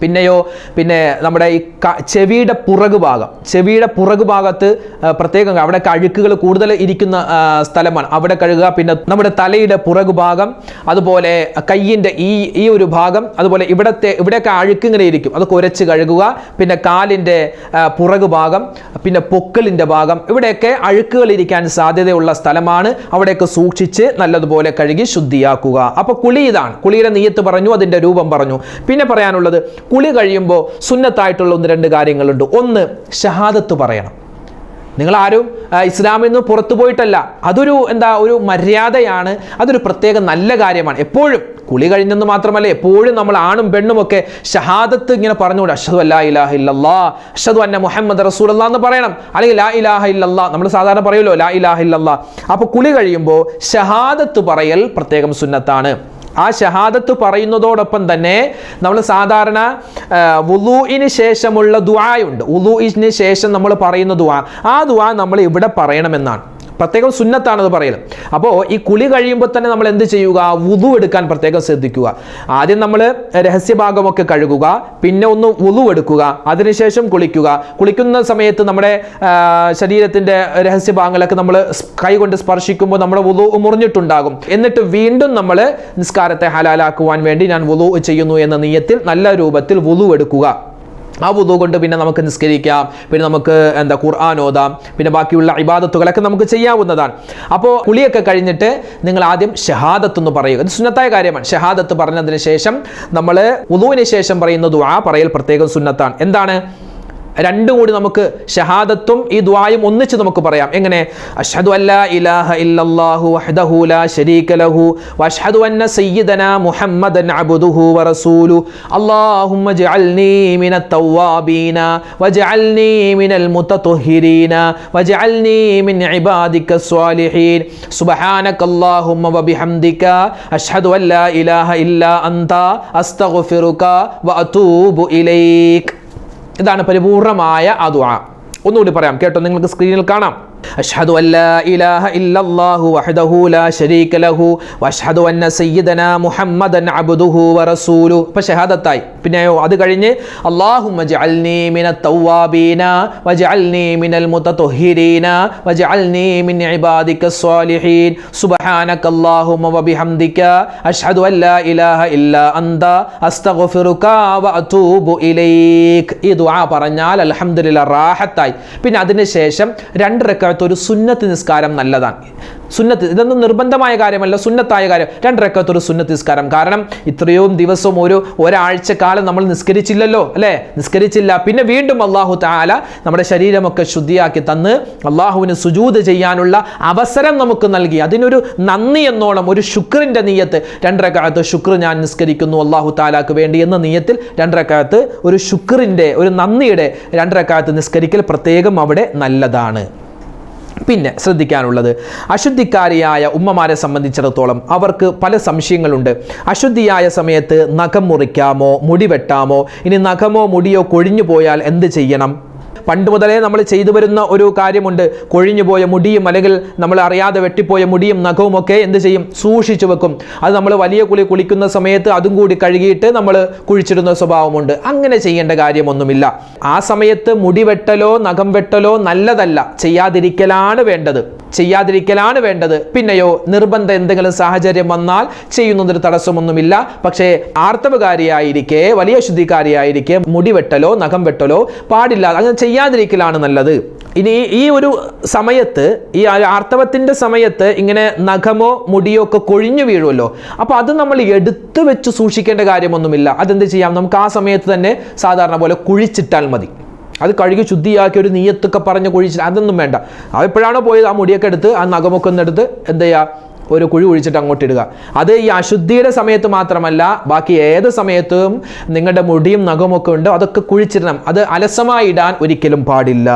പിന്നെ നമ്മുടെ ഈ ചെവിയുടെ പുറകു ഭാഗത്ത് പ്രത്യേകം, അവിടെ അഴുക്കുകൾ കൂടുതൽ ഇരിക്കുന്ന സ്ഥലമാണ്, അവിടെ കഴുകുക. പിന്നെ നമ്മുടെ തലയുടെ പുറകുഭാഗം, അതുപോലെ കയ്യിൻ്റെ ഈ ഒരു ഭാഗം, അതുപോലെ ഇവിടെയൊക്കെ അഴുക്ക് ഇങ്ങനെ ഇരിക്കും, അതൊക്കെ ഉരച്ച് കഴുകുക. പിന്നെ കാലിൻ്റെ പുറകുഭാഗം, പിന്നെ പൊക്കിളിൻ്റെ ഭാഗം, ഇവിടെയൊക്കെ അഴുക്കുകൾ ഇരിക്കാൻ സാധ്യതയുള്ള സ്ഥലമാണ്. അവിടെയൊക്കെ സൂക്ഷിച്ച് നല്ലതുപോലെ കഴുകി ശുദ്ധിയാക്കുക. അപ്പോൾ കുളി ഇതാണ്. കുളിയുടെ നിയ്യത്ത് പറഞ്ഞു, അതിൻ്റെ രൂപം പറഞ്ഞു. പിന്നെ പറയാനുള്ളത്, കുളി കഴിയുമ്പോൾ സുന്നത്തായിട്ടുള്ള 1-2 കാര്യങ്ങളുണ്ട്. ഒന്ന്, ഷഹാദത്ത് പറയണം. നിങ്ങളാരും ഇസ്ലാമിൽ നിന്ന് പുറത്തു പോയിട്ടല്ല, അതൊരു ഒരു മര്യാദയാണ്, അതൊരു പ്രത്യേക നല്ല കാര്യമാണ്. എപ്പോഴും കുളി കഴിഞ്ഞെന്ന് മാത്രമല്ല, എപ്പോഴും നമ്മൾ ആണും പെണ്ണും ഒക്കെ ഷഹാദത്ത് ഇങ്ങനെ പറഞ്ഞുകൂടെ. അഷ്ഹദു അല്ലാ ഇലാഹ ഇല്ലല്ലാഹ്, അഷ്ഹദു അന്ന മുഹമ്മദ് റസൂലുള്ളാഹ് എന്ന് പറയണം. അല്ലെങ്കിൽ ലാ ഇലാഹ ഇല്ലല്ലാഹ്, നമ്മൾ സാധാരണ പറയുമല്ലോ ലാ ഇലാഹ ഇല്ലല്ലാഹ്. അപ്പോൾ കുളി കഴിയുമ്പോൾ ഷഹാദത്ത് പറയൽ പ്രത്യേകം സുന്നത്താണ്. ആ ഷഹാദത്ത് പറയുന്നതോടൊപ്പം തന്നെ നമ്മൾ സാധാരണ വുളൂഇന് ശേഷമുള്ള ദുആയുണ്ട്. വുളൂഇന് ശേഷം നമ്മൾ പറയുന്ന ദുആ, ആ ദുആ നമ്മൾ ഇവിടെ പറയണമെന്നാണ്. പ്രത്യേകം സുന്നത്താണത് പറയൽ. അപ്പോൾ ഈ കുളി കഴിയുമ്പോൾ തന്നെ നമ്മൾ എന്ത് ചെയ്യുക, വുളു എടുക്കാൻ പ്രത്യേകം ശ്രദ്ധിക്കുക. ആദ്യം നമ്മൾ രഹസ്യഭാഗമൊക്കെ കഴുകുക, പിന്നെ ഒന്ന് വുളു എടുക്കുക, അതിനുശേഷം കുളിക്കുക. കുളിക്കുന്ന സമയത്ത് നമ്മുടെ ശരീരത്തിൻ്റെ രഹസ്യഭാഗങ്ങളൊക്കെ നമ്മൾ കൈ കൊണ്ട് സ്പർശിക്കുമ്പോൾ നമ്മുടെ വുളു മുറിഞ്ഞിട്ടുണ്ടാകും. എന്നിട്ട് വീണ്ടും നമ്മൾ നിസ്കാരത്തെ ഹലാലാക്കുവാൻ വേണ്ടി ഞാൻ വുളു ചെയ്യുന്നു എന്ന നിയ്യത്തിൽ നല്ല രൂപത്തിൽ വുളു എടുക്കുക. ആ വുളു കൊണ്ട് പിന്നെ നമുക്ക് നിസ്കരിക്കാം, പിന്നെ നമുക്ക് ഖുർആൻ ഓതാം, പിന്നെ ബാക്കിയുള്ള ഇബാദത്തുകളൊക്കെ നമുക്ക് ചെയ്യാവുന്നതാണ്. അപ്പോൾ കുളിയൊക്കെ കഴിഞ്ഞിട്ട് നിങ്ങൾ ആദ്യം ഷഹാദത്ത് എന്ന് പറയുക. ഇത് സുന്നത്തായ കാര്യമാണ്. ഷഹാദത്ത് പറഞ്ഞതിന് ശേഷം നമ്മൾ വുളുവിന് ശേഷം പറയുന്ന ദുആ പറയൽ പ്രത്യേകം സുന്നത്താണ്. എന്താണ്? രണ്ടും കൂടി നമുക്ക് ഷഹാദത്തും ഈ ദുആയും ഒന്നിച്ച് നമുക്ക് പറയാം. എങ്ങനെ? അഷ്ഹദു അല്ലാ ഇലാഹ ഇല്ലല്ലാഹു വഹ്ദഹു ലാ ശരീക ലഹു വഅഷ്ഹദു അന്ന സയ്യിദനാ മുഹമ്മദൻ അബ്ദുഹു വറസൂലുഹു അല്ലാഹുമ്മ ജഅൽനി മിനത് തവ്വാബീന വജഅൽനി മിനൽ മുതത്വഹിരീന വജഅൽനി മിൻ ഇബാദിക സ്വാലിഹീൻ സുബ്ഹാനകല്ലാഹുമ്മ വബിഹംദിക അഷ്ഹദു അല്ലാ ഇലാഹ ഇല്ലാ അൻത അസ്തഗ്ഫിറുക വഅതൂബു ഇലൈക്. ഇതാണ് പരിപൂർണമായ ആ ദുആ. ഒന്നുകൂടി പറയാം, കേട്ടോ, നിങ്ങൾക്ക് സ്ക്രീനിൽ കാണാം. അഷ്ഹദു അല്ലാ ഇലാഹ ഇല്ലല്ലാഹു വഹ്ദഹു ലാ ശരീക ലഹു വഅഷ്ഹദു അന്ന സയ്യിദനാ മുഹമ്മദൻ അബ്ദുഹു വറസൂലുഹു. അപ്പോൾ ഷഹാദത്തായി. പിന്നെയോ അത് കഴിഞ്ഞ് അല്ലാഹുമ്മ ജഅൽനി മിനത് തവ്വാബീന വജഅൽനി മിനൽ മുതത്വഹിരീന വജഅൽനി മിൻ ഇബാദിക സ്വാലിഹീൻ സുബ്ഹാനകല്ലാഹുമ്മ വബിഹംദിക അഷ്ഹദു അല്ലാ ഇലാഹ ഇല്ലാ അൻത അസ്തഗ്ഫിറുക വഅതൂബു ഇലൈക്. ഈ ദുആ പറഞ്ഞാൽ അൽഹംദുലില്ലാഹ് റാഹത്തായി. പിന്നെ അതിനുശേഷം 2 റക്അത്ത് ഒരു സുന്നത്ത് നിസ്കാരം നല്ലതാണ്. സുന്നത്ത്, ഇതൊന്നും നിർബന്ധമായ കാര്യമല്ല, സുന്നത്തായ കാര്യം. 2 റക്അത്ത് ഒരു സുന്നത്ത് നിസ്കാരം. കാരണം ഇത്രയും ദിവസം ഒരാഴ്ചക്കാലം നമ്മൾ നിസ്കരിച്ചില്ലല്ലോ, അല്ലേ? നിസ്കരിച്ചില്ല. പിന്നെ വീണ്ടും അല്ലാഹു തആല നമ്മുടെ ശരീരമൊക്കെ ശുദ്ധിയാക്കി തന്ന് അല്ലാഹുവിന് സുജൂദ് ചെയ്യാനുള്ള അവസരം നമുക്ക് നൽകി. അതിനൊരു നന്ദി എന്നോണം, ഒരു ശുക്രിൻ്റെ നിയ്യത്ത്, 2 റക്അത്ത് ശുക്ർ ഞാൻ നിസ്കരിക്കുന്നു അല്ലാഹു തആലാക്ക് വേണ്ടി എന്ന നിയ്യത്തിൽ 2 റക്അത്ത് ഒരു ശുക്രിൻ്റെ, ഒരു നന്ദിയുടെ 2 റക്അത്ത് നിസ്കരിക്കൽ പ്രത്യേകം അവിടെ നല്ലതാണ്. പിന്നെ ശ്രദ്ധിക്കാനുള്ളത്, അശുദ്ധിക്കാരിയായ ഉമ്മമാരെ സംബന്ധിച്ചിടത്തോളം അവർക്ക് പല സംശയങ്ങളുണ്ട്. അശുദ്ധിയായ സമയത്ത് നഖം മുറിക്കാമോ, മുടി വെട്ടാമോ, ഇനി നഖമോ മുടിയോ കൊഴിഞ്ഞു പോയാൽ എന്ത് ചെയ്യണം? പണ്ട് മുതലേ നമ്മൾ ചെയ്തു വരുന്ന ഒരു കാര്യമുണ്ട്. കൊഴിഞ്ഞു പോയ മുടിയും അല്ലെങ്കിൽ നമ്മൾ അറിയാതെ വെട്ടിപ്പോയ മുടിയും നഖവും ഒക്കെ എന്ത് ചെയ്യും? സൂക്ഷിച്ചു വെക്കും. അത് നമ്മൾ വലിയ കുളിക്കുന്ന സമയത്ത് അതും കൂടി കഴുകിയിട്ട് നമ്മൾ കുഴിച്ചിടുന്ന സ്വഭാവമുണ്ട്. അങ്ങനെ ചെയ്യേണ്ട കാര്യമൊന്നുമില്ല. ആ സമയത്ത് മുടി വെട്ടലോ നഖം വെട്ടലോ നല്ലതല്ല, ചെയ്യാതിരിക്കലാണ് വേണ്ടത്. പിന്നെയോ നിർബന്ധം എന്തെങ്കിലും സാഹചര്യം വന്നാൽ ചെയ്യുന്നതിന് തടസ്സമൊന്നുമില്ല. പക്ഷേ ആർത്തവകാരിയായിരിക്കെ, വലിയ ശുദ്ധിക്കാരിയായിരിക്കെ മുടി വെട്ടലോ നഖം വെട്ടലോ പാടില്ല. അങ്ങനെ ചെയ്യാതിരിക്കലാണ് നല്ലത്. ഇനി ഈ ഒരു സമയത്ത്, ഈ ആർത്തവത്തിൻ്റെ സമയത്ത് ഇങ്ങനെ നഖമോ മുടിയോ ഒക്കെ കൊഴിഞ്ഞു വീഴുമല്ലോ, അപ്പോൾ അത് നമ്മൾ എടുത്തു വെച്ച് സൂക്ഷിക്കേണ്ട കാര്യമൊന്നുമില്ല. അതെന്ത് ചെയ്യാം? നമുക്ക് ആ സമയത്ത് തന്നെ സാധാരണ പോലെ കുഴിച്ചിട്ടാൽ മതി. അത് കഴുകി ശുദ്ധിയാക്കി ഒരു നീയത്തൊക്കെ പറഞ്ഞ് കുഴിച്ചിട്ട് അതൊന്നും വേണ്ട. അതെപ്പോഴാണോ പോയത് ആ മുടിയൊക്കെ എടുത്ത് ആ നഖമൊക്കെ ഒന്നെടുത്ത് എന്ത് ചെയ്യുക? ഒരു കുഴി ഒഴിച്ചിട്ട് അങ്ങോട്ട് ഇടുക. അത് ഈ അശുദ്ധിയുടെ സമയത്ത് മാത്രമല്ല, ബാക്കി ഏത് സമയത്തും നിങ്ങളുടെ മുടിയും നഖമൊക്കെ ഉണ്ട്, അതൊക്കെ കുഴിച്ചിടണം. അത് അലസമായി ഇടാൻ ഒരിക്കലും പാടില്ല.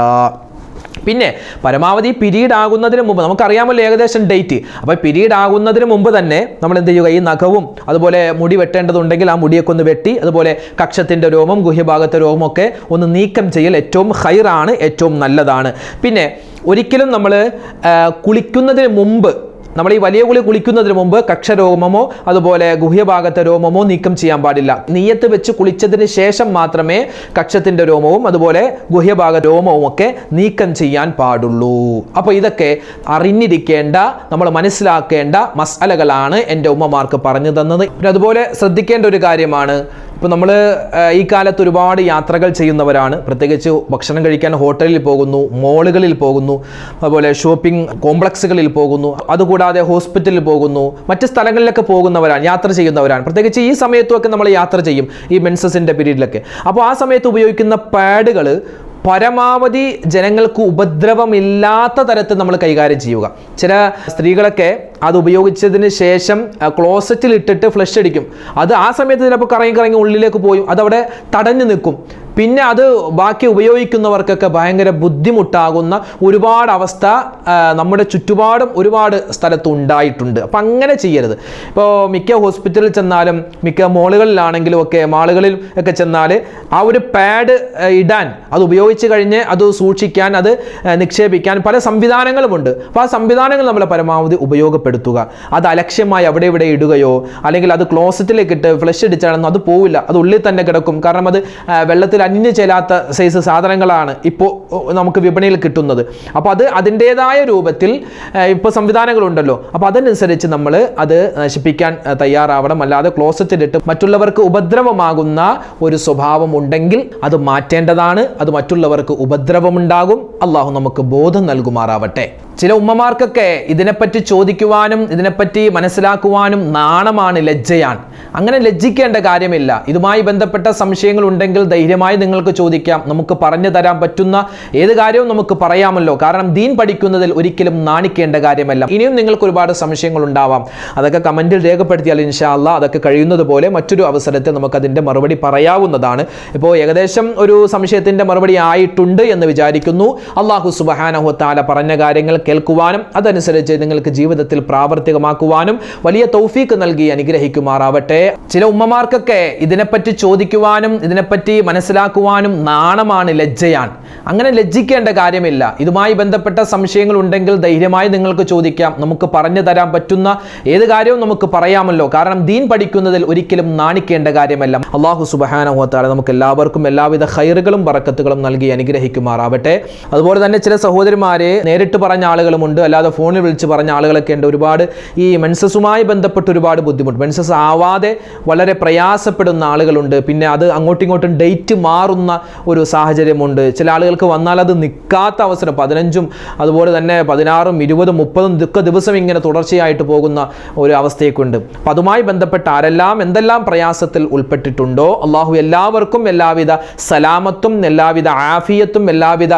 പിന്നെ പരമാവധി പിരീഡ് ആകുന്നതിന് മുമ്പ്, നമുക്കറിയാമല്ലോ ഏകദേശം ഡേറ്റ്. അപ്പോൾ പിരീഡ് ആകുന്നതിന് മുമ്പ് തന്നെ നമ്മൾ എന്ത് ചെയ്യുക? ഈ നഖവും അതുപോലെ മുടി വെട്ടേണ്ടതുണ്ടെങ്കിൽ ആ മുടിയൊക്കെ ഒന്ന് വെട്ടി, അതുപോലെ കക്ഷത്തിൻ്റെ രോമം, ഗുഹ്യഭാഗത്തെ രോമമൊക്കെ ഒന്ന് നീക്കം ചെയ്യൽ ഏറ്റവും ഹൈറാണ്, ഏറ്റവും നല്ലതാണ്. പിന്നെ ഒരിക്കലും നമ്മൾ കുളിക്കുന്നതിന് മുമ്പ്, നമ്മൾ ഈ വലിയ കുളിക്കുന്നതിന് മുമ്പ് കക്ഷരോമമോ അതുപോലെ ഗുഹ്യഭാഗത്തെ രോമമോ നീക്കം ചെയ്യാൻ പാടില്ല. നീയത്ത് വെച്ച് കുളിച്ചതിന് ശേഷം മാത്രമേ കക്ഷത്തിൻ്റെ രോമവും അതുപോലെ ഗുഹ്യഭാഗ രോമവും ഒക്കെ നീക്കം ചെയ്യാൻ പാടുള്ളൂ. അപ്പോൾ ഇതൊക്കെ അറിഞ്ഞിരിക്കേണ്ട, നമ്മൾ മനസ്സിലാക്കേണ്ട മസ്അലകളാണ് എൻ്റെ ഉമ്മമാർക്ക് പറഞ്ഞു തന്നത്. പിന്നെ അതുപോലെ ശ്രദ്ധിക്കേണ്ട ഒരു കാര്യമാണ്, ഇപ്പോൾ നമ്മൾ ഈ കാലത്ത് ഒരുപാട് യാത്രകൾ ചെയ്യുന്നവരാണ്. പ്രത്യേകിച്ച് ഭക്ഷണം കഴിക്കാൻ ഹോട്ടലിൽ പോകുന്നു, മോളുകളിൽ പോകുന്നു, അതുപോലെ ഷോപ്പിംഗ് കോംപ്ലക്സുകളിൽ പോകുന്നു, അതുകൂടാതെ ഹോസ്പിറ്റലിൽ പോകുന്നു, മറ്റ് സ്ഥലങ്ങളിലൊക്കെ പോകുന്നവരാണ്, യാത്ര ചെയ്യുന്നവരാണ്. പ്രത്യേകിച്ച് ഈ സമയത്തുമൊക്കെ നമ്മൾ യാത്ര ചെയ്യും, ഈ മെൻസസിൻ്റെ പീരീഡിലൊക്കെ. അപ്പോൾ ആ സമയത്ത് ഉപയോഗിക്കുന്ന പാഡുകൾ പരമാവധി ജനങ്ങൾക്ക് ഉപദ്രവമില്ലാത്ത തരത്തിൽ നമ്മൾ കൈകാര്യം ചെയ്യുക. ചില സ്ത്രീകളൊക്കെ അത് ഉപയോഗിച്ചതിന് ശേഷം ക്ലോസറ്റിൽ ഇട്ടിട്ട് ഫ്ലഷ് അടിക്കും. അത് ആ സമയത്ത് ചിലപ്പോൾ കറങ്ങി ഉള്ളിലേക്ക് പോയി അതവിടെ തടഞ്ഞു നിൽക്കും. പിന്നെ അത് ബാക്കി ഉപയോഗിക്കുന്നവർക്കൊക്കെ ഭയങ്കര ബുദ്ധിമുട്ടാകുന്ന ഒരുപാട് അവസ്ഥ നമ്മുടെ ചുറ്റുപാടും ഒരുപാട് സ്ഥലത്ത് ഉണ്ടായിട്ടുണ്ട്. അപ്പം അങ്ങനെ ചെയ്യരുത്. ഇപ്പോൾ മിക്ക ഹോസ്പിറ്റലിൽ ചെന്നാലും, മിക്ക മോളുകളിലാണെങ്കിലും ഒക്കെ, മാളുകളിൽ ഒക്കെ ചെന്നാൽ ആ ഒരു പാഡ് ഇടാൻ, അത് ഉപയോഗിച്ച് കഴിഞ്ഞ് അത് സൂക്ഷിക്കാൻ, അത് നിക്ഷേപിക്കാൻ പല സംവിധാനങ്ങളുമുണ്ട്. അപ്പോൾ ആ സംവിധാനങ്ങൾ നമ്മൾ പരമാവധി ഉപയോഗപ്പെടുത്തുക. അത് അലക്ഷ്യമായി അവിടെ ഇവിടെ ഇടുകയോ അല്ലെങ്കിൽ അത് ക്ലോസറ്റിലേക്ക് ഇട്ട് ഫ്ലഷ് അടിച്ചാണെന്നോ അത് പോവില്ല, അത് ഉള്ളിൽ തന്നെ കിടക്കും. കാരണം അത് വെള്ളത്തിൽ അന്യ ചെല്ലാത്ത സൈസ് സാധനങ്ങളാണ് ഇപ്പോൾ നമുക്ക് വിപണിയിൽ കിട്ടുന്നത്. അപ്പോൾ അത് അതിൻ്റേതായ രൂപത്തിൽ ഇപ്പോൾ സംവിധാനങ്ങളുണ്ടല്ലോ, അപ്പോൾ അതനുസരിച്ച് നമ്മൾ അത് നശിപ്പിക്കാൻ തയ്യാറാവണം. അല്ലാതെ ക്ലോസറ്റിലിട്ട് മറ്റുള്ളവർക്ക് ഉപദ്രവമാകുന്ന ഒരു സ്വഭാവം ഉണ്ടെങ്കിൽ അത് മാറ്റേണ്ടതാണ്. അത് മറ്റുള്ളവർക്ക് ഉപദ്രവമുണ്ടാകും. അള്ളാഹു നമുക്ക് ബോധം നൽകുമാറാവട്ടെ. ചില ഉമ്മമാർക്കൊക്കെ ഇതിനെപ്പറ്റി ചോദിക്കുവാനും ഇതിനെപ്പറ്റി മനസ്സിലാക്കുവാനും നാണമാണ്, ലജ്ജയാണ്. അങ്ങനെ ലജ്ജിക്കേണ്ട കാര്യമില്ല. ഇതുമായി ബന്ധപ്പെട്ട സംശയങ്ങൾ ഉണ്ടെങ്കിൽ ധൈര്യമായി നിങ്ങൾക്ക് ചോദിക്കാം. നമുക്ക് പറഞ്ഞു തരാൻ പറ്റുന്ന ഏത് കാര്യവും നമുക്ക് പറയാമല്ലോ. കാരണം ദീൻ പഠിക്കുന്നതിൽ ഒരിക്കലും നാണിക്കേണ്ട കാര്യമല്ല. ഇനിയും നിങ്ങൾക്ക് ഒരുപാട് സംശയങ്ങൾ ഉണ്ടാവാം. അതൊക്കെ കമൻറ്റിൽ രേഖപ്പെടുത്തിയാൽ ഇൻഷാ അല്ലാഹ് അതൊക്കെ കഴിയുന്നത് പോലെ മറ്റൊരു അവസരത്തിൽ നമുക്കതിൻ്റെ മറുപടി പറയാവുന്നതാണ്. ഇപ്പോൾ ഏകദേശം ഒരു സംശയത്തിൻ്റെ മറുപടി ആയിട്ടുണ്ട് എന്ന് വിചാരിക്കുന്നു. അല്ലാഹു സുബ്ഹാനഹു വ തആല പറഞ്ഞ കാര്യങ്ങൾ കേൾക്കുവാനും അതനുസരിച്ച് നിങ്ങൾക്ക് ജീവിതത്തിൽ പ്രാവർത്തികമാക്കുവാനും വലിയ തൗഫീക്ക് നൽകി അനുഗ്രഹിക്കുമാറാവട്ടെ. ചില ഉമ്മമാർക്കൊക്കെ ഇതിനെപ്പറ്റി ചോദിക്കുവാനും ഇതിനെപ്പറ്റി മനസ്സിലാക്കുവാനും നാണമാണ്, ലജ്ജയാണ്. അങ്ങനെ ലജ്ജിക്കേണ്ട കാര്യമില്ല. ഇതുമായി ബന്ധപ്പെട്ട സംശയങ്ങൾ ഉണ്ടെങ്കിൽ ധൈര്യമായി നിങ്ങൾക്ക് ചോദിക്കാം. നമുക്ക് പറഞ്ഞു തരാൻ പറ്റുന്ന ഏത് കാര്യവും നമുക്ക് പറയാമല്ലോ. കാരണം ദീൻ പഠിക്കുന്നതിൽ ഒരിക്കലും നാണിക്കേണ്ട കാര്യമല്ല. അല്ലാഹു സുബ്ഹാനഹു വ തആല നമുക്ക് എല്ലാവർക്കും എല്ലാവിധ ഖൈറുകളും ബറക്കത്തുകളും നൽകി അനുഗ്രഹിക്കുമാറാവട്ടെ. അതുപോലെ തന്നെ ചില സഹോദരിമാരെ നേരിട്ട് പറഞ്ഞ ആളുകളുമുണ്ട്, അല്ലാതെ ഫോണിൽ വിളിച്ച് പറഞ്ഞ ആളുകളൊക്കെ ഉണ്ട്. ഒരുപാട് ഈ മെൻസസുമായി ബന്ധപ്പെട്ട് ഒരുപാട് ബുദ്ധിമുട്ട്, മെൻസസ് ആവാതെ വളരെ പ്രയാസപ്പെടുന്ന ആളുകളുണ്ട്. പിന്നെ അത് അങ്ങോട്ടും ഇങ്ങോട്ടും ഡേറ്റ് മാറുന്ന ഒരു സാഹചര്യമുണ്ട്. ചില ആളുകൾക്ക് വന്നാൽ അത് നിൽക്കാത്ത അവസരം, 15 അതുപോലെ തന്നെ 16, 20, 30 ദിവസം ഇങ്ങനെ തുടർച്ചയായിട്ട് പോകുന്ന ഒരു അവസ്ഥയൊക്കെ ഉണ്ട്. അപ്പം അതുമായി ബന്ധപ്പെട്ട് ആരെല്ലാം എന്തെല്ലാം പ്രയാസത്തിൽ ഉൾപ്പെട്ടിട്ടുണ്ടോ അള്ളാഹു എല്ലാവർക്കും എല്ലാവിധ സലാമത്തും എല്ലാവിധ ആഫിയത്തും എല്ലാവിധ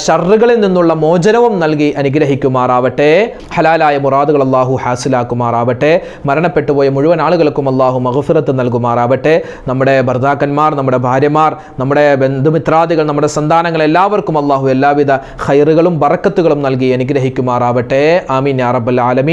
ഷർറുകളിൽ നിന്നുള്ള മോചനവും നൽകി അനുഗ്രഹിക്കും. അനുഗ്രഹിക്കുമാറാവട്ടെ. ഹലാലായ മുറാദുകൾ അള്ളാഹു ഹാസിലാക്കുമാറാവട്ടെ. മരണപ്പെട്ടുപോയ മുഴുവൻ ആളുകൾക്കും അള്ളാഹു മഗ്ഫിറത്ത് നൽകുമാറാവട്ടെ. നമ്മുടെ ഭർത്താക്കന്മാർ, നമ്മുടെ ഭാര്യമാർ, നമ്മുടെ ബന്ധുമിത്രാദികൾ, നമ്മുടെ സന്താനങ്ങൾ എല്ലാവർക്കും അള്ളാഹു എല്ലാവിധ ഖൈറുകളും ബറക്കത്തുകളും നൽകി അനുഗ്രഹിക്കുമാറാവട്ടെ. ആമീൻ യാ റബ്ബൽ ആലമീൻ.